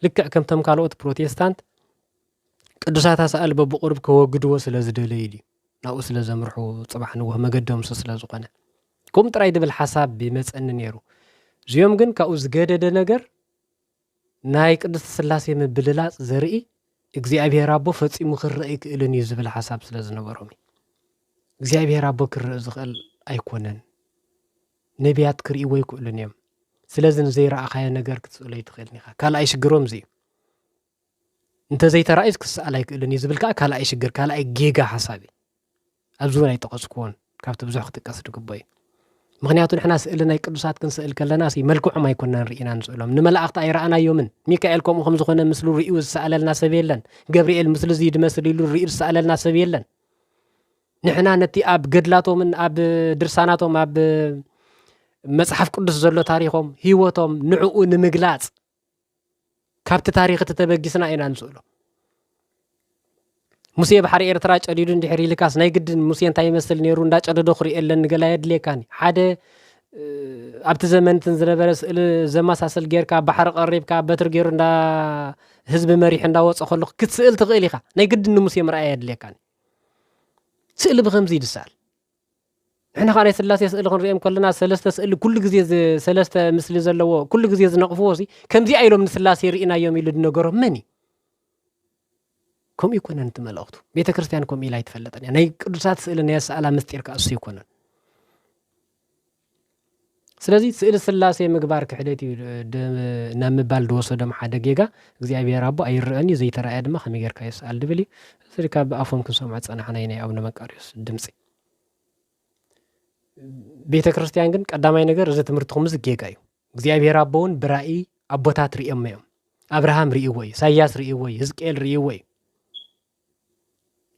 ልክዕ ከምቶም ካልኦት ፕሮቴስታንት ቅዱሳት ኣሳኣል በብቁርብ ከወግድዎ ስለ ዝደለዩ ድዩ ናብኡ ስለ ዘምርሑ ፅባሕ ንውህ መገዶም ስለ ዝኾነ ከምኡ ጥራይ ድብል ሓሳብ ቢመፀኒ ነይሩ እዚኦም ግን ካብኡ ዝገደደ ነገር ናይ ቅድስቲ ስላሴ ምብልላፅ ዘርኢ እግዚኣብሔር ኣቦ ፈፂሙ ክርአ ይክእልን እዩ ዝብል ሓሳብ ስለ ዝነበሮም እግዚኣብሔር ኣቦ ክርአ ዝኽእል ኣይኮነን ነቢያት ክርእይዎ ይክእሉን እዮም ስለዚ ንዘይረኣኻዮ ነገር ክትስእሎ ይትኽእልኒ ኢኻ ካልኣይ ሽግሮም እዚ እዩ እንተዘይተራእዩስ ክስኣል ኣይክእልን እዩ ዝብል ከዓ ካልኣይ ሽግር ካልኣይ ጌጋ ሓሳብ እዩ ኣብዚ እውን ኣይጠቐስክዎን ካብቲ ብዙሕ ክትቀስ ድግቦይ ምክንያቱ ንሕና ስእሊ ናይ ቅዱሳት ክንስእል ከለና መልክዖም ኣይኮነን ርኢና ንስእሎም ንመላእኽቲ ኣይረኣናዮምን ሚካኤል ከምኡ ከም ዝኾነ ምስሉ ርኢዩ ዝሰኣለልና ሰብ የለን ገብርኤል ምስሉ እዚ ድመስል ኢሉ ርኢዩ ዝሰኣለልና ሰብ የለን ንሕና ነቲ ኣብ ገድላቶምን ኣብ ድርሳናቶም ኣብ መጽሓፍ ቅዱስ ዘሎ ታሪኾም ህይወቶም ንዕኡ ንምግላጽ ካብቲ ታሪኽ ተተበጊስና ኢና ንስእሎ ሙሴ ባሕሪ ኤርትራ ጨዲዱ እንድሕር ኢልካስ ናይ ግድን ሙሴ እንታይ ይመስል ነይሩ እንዳጨደዶ ክሪኤለን ንገላ የድልየካኒ ሓደ ኣብቲ ዘመንትን ዝነበረ ስእሊ ዘመሳሰል ጌርካ ባሕሪ ቀሪብካ በትር ገይሩ እንዳ ህዝቢ መሪሕ እንዳወፀ ከለኹ ክትስእል ትኽእል ኢኻ ናይ ግድን ንሙሴ ምርኣያ የድልየካኒ ስእሊ ብከምዚ ይድሳል ንሕና ኸ ናይ ስላሴ ስእሊ ክንሪኦም ከለና ሰለስተ ስእሊ ኩሉ ግዜ ሰለስተ ምስሊ ዘለዎ ኩሉ ግዜ ዝነቕፍዎ ከምዚ ኣይሎም ንስላሴ ርኢናዮም ኢሉ ድነገሮም መን كم يكون أنت ملأخته بيت كريستيان كم إلهي تفلتني أنا قدسات سئل الناس على مستير كأسي يكونن سلازي سئل السلاسي مقبار كحديتي نام بالدو صدم حدا جيجا زي ربو أي رأني زي ترى آدم خمي غير كيس الدبلي سركا بأفهم كن سمعت أنا حنيني أو نمكاريوس دمسي بيت كريستيان كن قدامي نجر زي تمرتهم زي جيجا زي ربون برأي أبوتات رئيهم أبراهام رئيوي ساياس رئيوي هزكيل رئيوي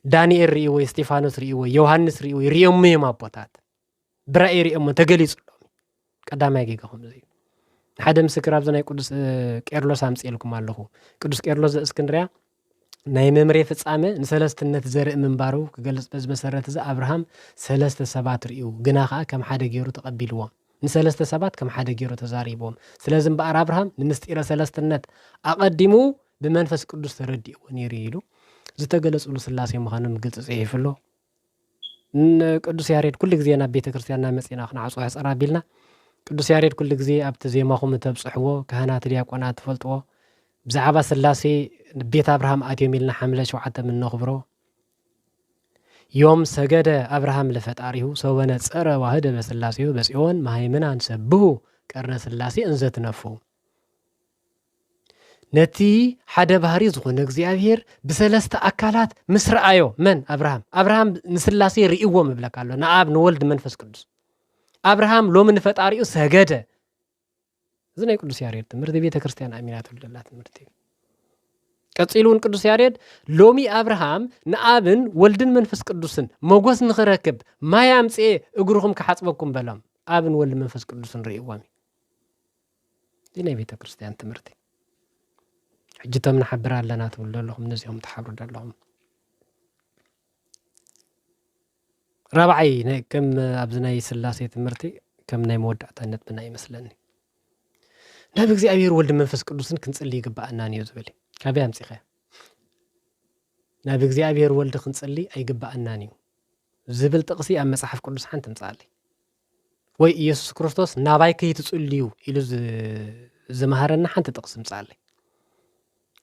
دانيال رئيوي ستيفانوس رئيوي يوحنس رئيوي رئيهم ميم أبوتات برأي رئيهم تجلس قدامي جيجاهم زي حدا مسكر أبزنا يقدس كيرلس أمس إلكم الله قدس كيرلس إسكندرية نايم مريف تسامة نسلست النتزرق من بارو كجلس بس مسرت زي أبراهام سلست سبات رئيو جناخا كم حدا جيرو تقبلوهم نسلست سبات كم حدا جيرو تزاريبهم سلازم بقى أبراهام نمستير سلست النت أقدمو بمنفس قدس تردي ونيريلو زتجلس أولو سلاسي مخانم قلت صحيح له قدس ياريد كل جزينا بيت كريستياننا مسينا خنا عصوا يسأر بيلنا قدس ياريد كل جزي أبت زي ما خم تبصحوه كهنات الياقونات فلتوه بزعبا سلاسي بيت أبراهام آتيو ميلنا حملة شو حتى من نخبره يوم سجد أبراهام لفتاريه سوى نتسأر وهذا بسلاسيه بس يوم ما هي منا نسبه كرنا سلاسي انزت نفوه نتي حدا بهاري زخون እግዚአብሔር بسلسተ አካላት ምስራአዮ من أبراهام نسلاسي رئيوه مبلك الله نعاب نولد منفس قدس أبراهام لو من فتاريو سجد زنا يقدس ياريد تمرد بيت كريستيان أمينات الله تمرد قصيلون قدس ياريد لومي أبراهام نعابن ولدن منفس قدسن موغوس نخركب ما يامصي اغروهم كحصبكم بلام ابن ولد منفس قدسن رئيوه زنا بيت كريستيان تمرد حجتهم نحبر لنا تقول لهم نزيهم تحبر لهم رابعي كم أبزناي سلاسي تمرتي كم ناي مودع تانت بناي مثلني نابك زي أبير ولد منفس قدسن كنت اللي يقبع أناني وزبلي كابي أمسي خير نابك زي أبير ولد كنت اللي أي قبع أناني زبل تقصي أما صحف قدس حان تمصالي وي يسوس كريستوس ناباي كي تسأليو إلو زمهارنا حان تتقسم صالي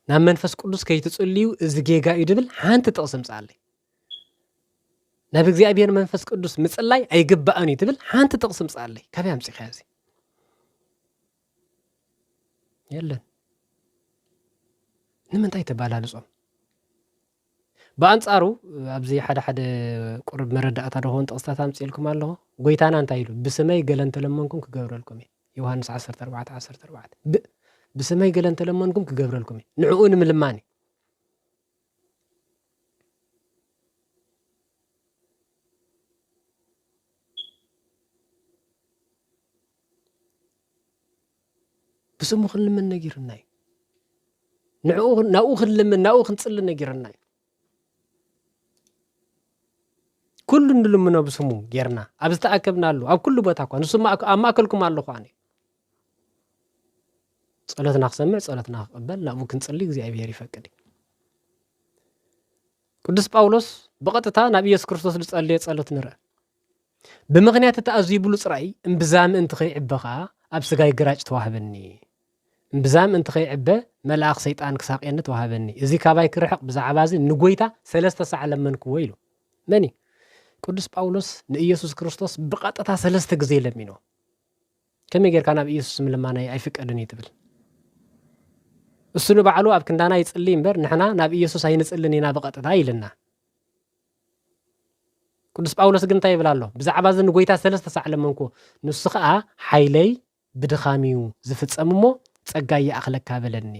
نعم منفس قدس كي تسأليو زجيجا يدبل حان تتقسم صالي نابك زي أبير منفس قدس مسألاي أي قبقاني تبل حان تتقسم صالي كابي أمسي خازي يلا نمن تاي تبالا لصوم بأنصارو أبزي حدا قرب مردأت هون تقصتها تمسي لكم الله قويتانا انتايلو بسمي قلن تلمنكم كقبر لكم يوحنس 10:4 بسمي قلن تلمنكم كقبر لكم نعقون من لماني بسمو خل من نجير الناي نعو خل من نعو خنصل نجير الناي كل نلمنا بسمو جيرنا أبستأكبنا له أب كل بتاعكم نسمع أما أكلكم على خواني صلاتنا خسمع صلاتنا قبل لا ممكن تصلي زي أبي يعرف كذي قدس باولوس بقطتها نبي يسوع كريستوس لصلي صلات نرى بمغنيات تأذيب لصرعي انبزام انت خي عبخا أبسجاي جراج توهبني انبزام انت خي عبه ملاك سيطان كساقين توهبني إذا كاباي كرحق بزعبازي نقويتا 3 ساعة لمن كويلو مني قدس باولوس نيسوس كريستوس بقطتها 3 غزي لمينو كم يغير كان بيسوس من لما انا يفقدني تبل السنو بعلو اب كندانا يصلي امبر نحنا ناب يسوس هينصلنينا بقطتها يلنا ቅዱስ ጳውሎስ ግን እንታይ ይብል ኣሎ ብዛዕባ እዚ ንጎይታ 3 ሰዓት ለመንኮ ንሱ ከዓ ሓይለይ ብድኻሚዩ ዝፍጸም እሞ ጸጋ ይኣኽለካ በለኒ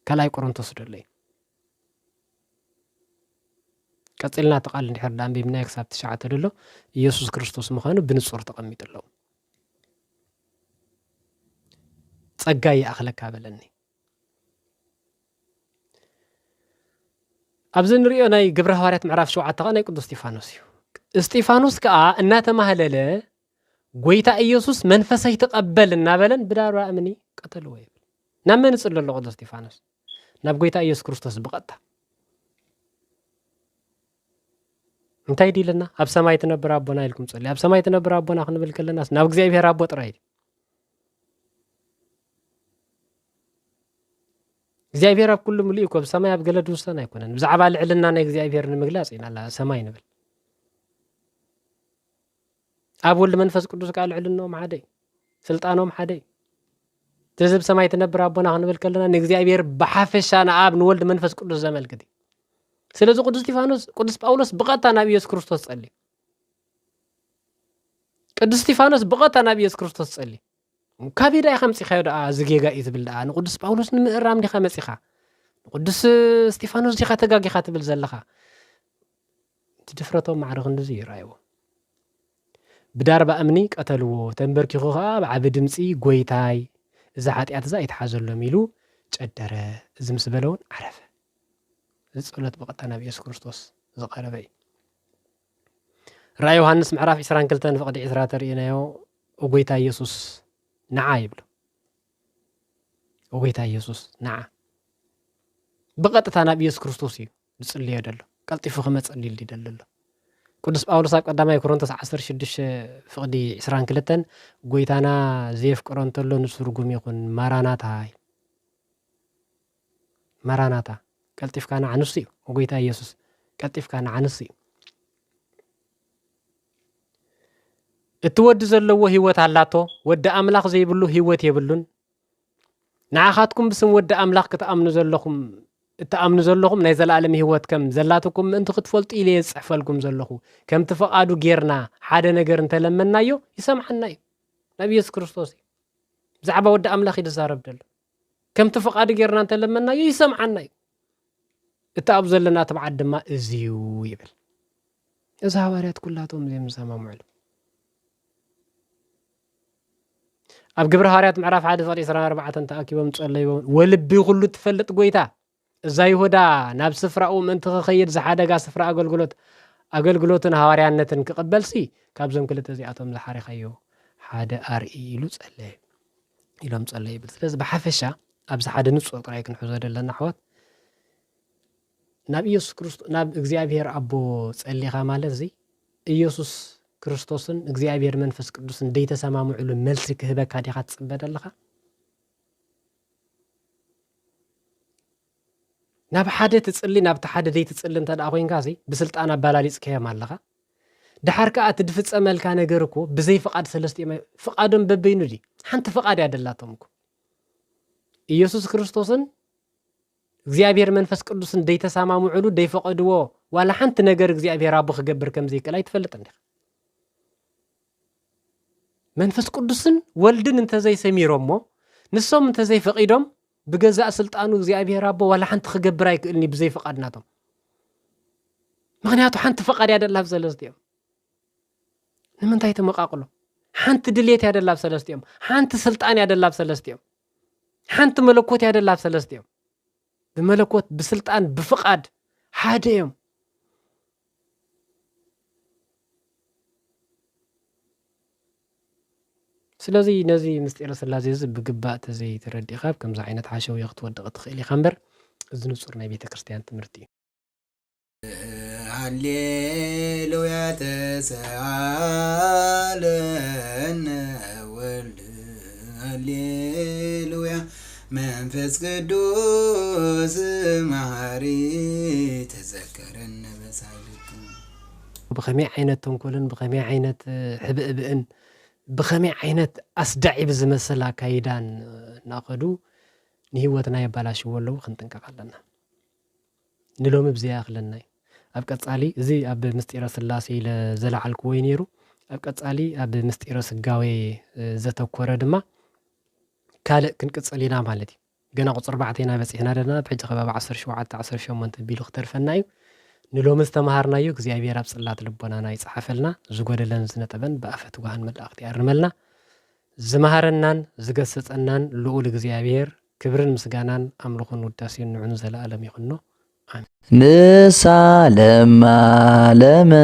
ካልኣይ ቆሮንቶስ ደለይ ቀጽልና ተቃል እንድሕር ዳንቢብና ክሳብ 9 ደሎ ኢየሱስ ክርስቶስ ምዃኑ ብንጹር ተቐሚጥ ኣሎ ጸጋ ይኣኽለካ በለኒ ኣብዚ ንሪኦ ናይ ግብረ ሐዋርያት ምዕራፍ 7 ኸ ናይ ቅዱስ እስጢፋኖስ እዩ እስጢፋኖስ ከዓ እናተማህለለ ጎይታ ኢየሱስ መንፈሰይ ተቀበል እናበለን ብዳር ኣምኒ ቀተልዎ ይብል ናብ መን ጽለ ኣሎ ቅዱስ እስጢፋኖስ ናብ ጎይታ ኢየሱስ ክርስቶስ ብቐጥታ እንታይ ዲልና ኣብ ሰማይ ትነብር ኣቦና ኢልኩም ጸልይ ኣብ ሰማይ ትነብር ኣቦና ክንብል ከለናስ ናብ እግዚአብሔር ኣቦ ጥራይ እግዚአብሔር ኣብ ኩሉ ምሉእ እኮ ሰማይ ኣብ ገለ ድውሰን ኣይኮነን ብዛዕባ ልዕልና ናይ እግዚአብሔር ንምግላጽ ኢና ሰማይ ንብል ኣብ ወልድ መንፈስ ቅዱስ ቃል ልዕልናኦም ሓደ ስልጣኖም ሓደ ተዝብ ሰማይ ትነብር ኣቦና ክንብል ከለና ንእግዚአብሔር ብሓፈሻ ንኣብ ንወልድ መንፈስ ቅዱስ ዘመልክት ስለዚ ቅዱስ እስጢፋኖስ ቅዱስ ጳውሎስ ብቐጥታ ናብ ኢየሱስ ክርስቶስ ጸልይ ቅዱስ እስጢፋኖስ በቀታ ናብ ኢየሱስ ክርስቶስ ጸልይ ካቢዳ ይኸምጽ ይኸይዳ ዝጌጋ ይዝብል ዳ ንቅዱስ ጳውሎስ ንምእራም ዲኻ መጽኻ ንቅዱስ እስጢፋኖስ ዲኻ ተጋጊኻ ትብል ዘለኻ ትድፍረቶም ማዕረግ እንደዚ ይራይዎ ብዳር በእምኒ ቀተልዎ ተንበርኪኹ ኸዓ ብዓብ ድምጺ ጎይታይ እዛ ኃጢአት እዛ ይተሓዘሎም ኢሉ ጨደረ እዚ ምስ በለውን ዓረፈ ዝጸሎት በቀታ ናብ ኢየሱስ ክርስቶስ ዝቐረበ ራእይ ዮሐንስ ምዕራፍ 22 ፍቅዲ 10 ተርእናዮ ጎይታ ኢየሱስ ነዓ ይብሉ ጎይታ ኢየሱስ ነዓ በቀጥታ ናብ ኢየሱስ ክርስቶስ እዩ ዝጽልዮ ደሎ ቀልጢፉ ከመጸልይ ይደለሎ ቅዱስ ጳውሎስ ኣብ ቀዳማይ ቆሮንቶስ 16 ፍቅዲ 22 ጎይታና ዘየፍቅሮ እንተሎ ንስርጉም ይኹን ማራናታ ማራናታ ቀልጢፍካ ንዓንስ እዩ ጎይታ ኢየሱስ ቀልጢፍካ ንዓንስ እዩ እትወድ ዘለዎ ህይወት አላቶ ወደ አምላኽ ዘይብሉ ህይወት የብሉን ንዓኻትኩም ብስም ወደ አምላኽ ከተአምኑ ዘለኹም እተአምኑ ዘለኹም ናይ ዘላለም ህይወት ከም ዘላትኩም እንት ክትፈልጡ ኢለ ይጽሕፈልኩም ዘለኹ ከም ተፈቃዱ ጌርና ሓደ ነገር እንተለመናዮ ይሰምዓና እዩ ናብ ኢየሱስ ክርስቶስ ብዛዕባ ወደ አምላኽ ይዛረብ ደሎ ከም ተፈቃዱ ጌርና እንተለመናዮ ይሰምዓና እዩ እተአብ ዘለና ተባዓድ ድማ እዚዩ ይብል እዛ ሐዋርያት ኩላቶም ዘም ሰማሙዕሉ ኣብ ግብረ ሐዋርያት ምዕራፍ 1 ፍቅዲ 24 ተኣኪቦም ጸለይዎም ወልቢ ሁሉ ትፈልጥ ጎይታ እዛ ይሁዳ ናብ ስፍራኡ ምንት ከኸይድ ዝሓደጋ ስፍራ አገልግሎትን ሐዋርያነትን ክቅበልሲ ካብዞም ክልተ እዚኣቶም ዝሓሪኻዮ ሓደ አርኢ ኢሉ ጸለየ ኢሎም ጸለየ ይብል ስለዚ በሓፈሻ ኣብዚ ሓደ ንጹር ጥራይ ክንሕዞ ደለና ኣሕዋት ናብ ኢየሱስ ክርስቶስ ናብ እግዚአብሔር አቦ ጸሊኻ ማለት እዚ ኢየሱስ ክርስቶስን እግዚአብሔር መንፈስ ቅዱስን ደይተሰማሙዕሉ መልሲ ክህበካ ዲኻ ትጽበደለኻ ናብ ሓደ ትጽሊ ናብ ተሓደ ደይ ትጽሊ እንተ ደኣ ኮይንካ እዚ ብስልጣን ኣባላሊጽ ከየም ኣለኻ ድሓር ከዓ ትድፍጸመልካ ነገር እኮ ብዘይ ፍቃድ ሰለስተ ፍቃዶም በበይኑ ዲ ሓንቲ ፍቃድ ያደላቶም እኮ ኢየሱስ ክርስቶስን እግዚአብሔር መንፈስ ቅዱስን ደይተሰማሙዕሉ ደይፈቀድዎ ዋላ ሓንቲ ነገር እግዚአብሔር አቦ ክገብር ከም ዘይከላ ይትፈልጥ እንዴ መንፈስ ቅዱስን ወልድን እንተ ዘይሰሚሮሞ ንሶም እንተ ዘይፈቂዶም ብገዛእ ስልጣኑ እግዚአብሔር አቦ ዋላ ሓንቲ ክገብር ኣይክእልኒ ብዘይ ፍቃድናቶም ምክንያቱ ሓንቲ ፍቃድ ያደላብ ሰለስቲኦም ንምንታይ ተመቃቅሎ ሓንቲ ድሌት ያደላብ ሰለስቲኦም ሓንቲ ስልጣን ያደላብ ሰለስቲኦም ሓንቲ መለኮት ያደላብ ሰለስቲኦም بملكوت بسلطان بفقاد حاديهم سلازي نزي مستير سلازي بقباء تزي تردي خاب كم زعينة عاشو يغط ودغ تخيلي خمبر إذن صورنا بيتا كريستيان تمرتي هاليلويا تسعالن ولد هاليلويا መንፈስ ቅዱስ ማሪ ተዘከረን በሳልክ بخمي عينت تنكولن بخمي عينت حبئبئن بخمي عينت أسدعي بزمسلا كايدان ناقدو نهيوتنا يبالاش ولو خنتنكق لنا نلوم بزياخ لنا ኣብ ቀጻሊ እዚ ኣብ ምስጢረ ስላሴ ለዘለዓልክዎ ነይሩ ኣብ ቀጻሊ ኣብ ምስጢረ ስጋዌ ዘተኮረ ድማ ካልእ ክንቅጽል ኢና ማለት እዩ ገና ቁፅር 4 ኢና በፂሕና ደና ብሕጂ ከባቢ 17 18 ቢሉ ክተርፈና እዩ ንሎሚ ዝተምሃርናዮ እግዚኣብሔር ኣብ ጽላት ልቦናና ይጽሓፈልና ዝጎደለን ዝነጠበን ብኣፈት ጓሃን መልእኽቲ ያርመልና ዝመሃረናን ዝገሰጸናን ልዑል እግዚኣብሔር ክብርን ምስጋናን ኣምልኾን ውዳሴን ንዑን ዘለኣለም ይኹኖ ንሳለማ ለመድኃኒትነ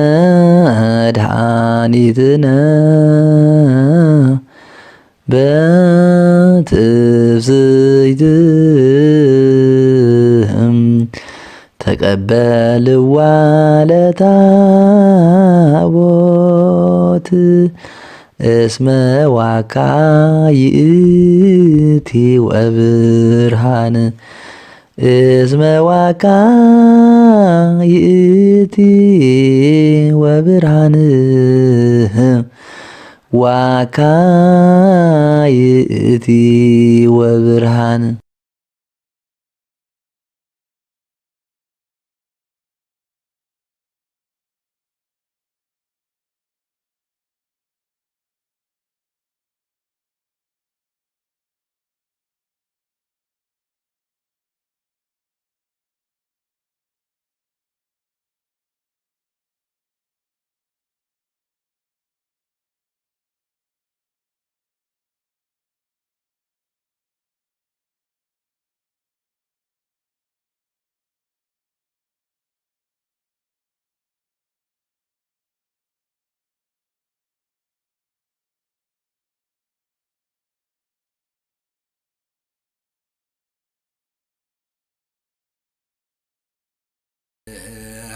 በትፍስይትህም ተቀበልዋ ለታቦት እስመ ዋካ ይእቲ ወብርሃን እስመ ዋካ ይእቲ ወብርሃን ዋካ ይእቲ ወብርሃን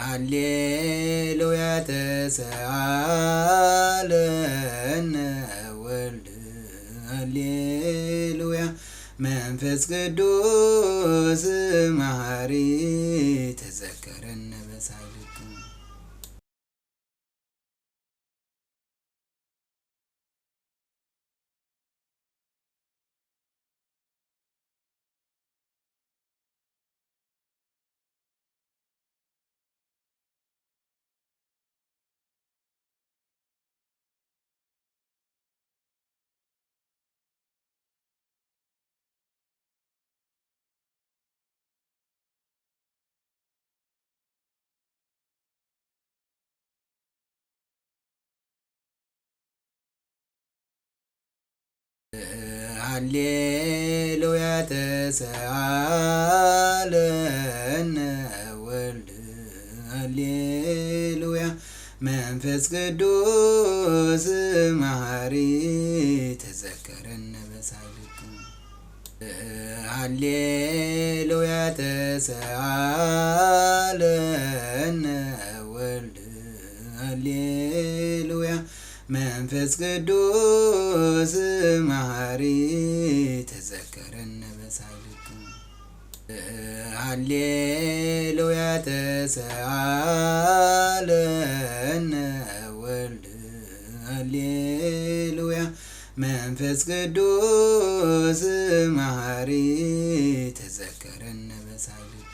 ሃሌሉያ ተሰአለነ ወልድ ሃሌሉያ መንፈስ ቅዱስ መሐሪ ተዘከረነ በሳልክ ሃሌሉያ ተሰአለነ ወልድ ሃሌሉያ መንፈስ ቅዱስ መሐሪ ተዘከረነ በሳልክ ሃሌሉያ ተሰአለነ ወልድ ሃሌሉያ መንፈስ ቅዱስ መሐሪ ተዘከረነ በሳልክ ሃሌሉያ ተሰአለነ ወልድ ሃሌሉያ መንፈስ ቅዱስ መሐሪ ተዘከረነ በሳልክ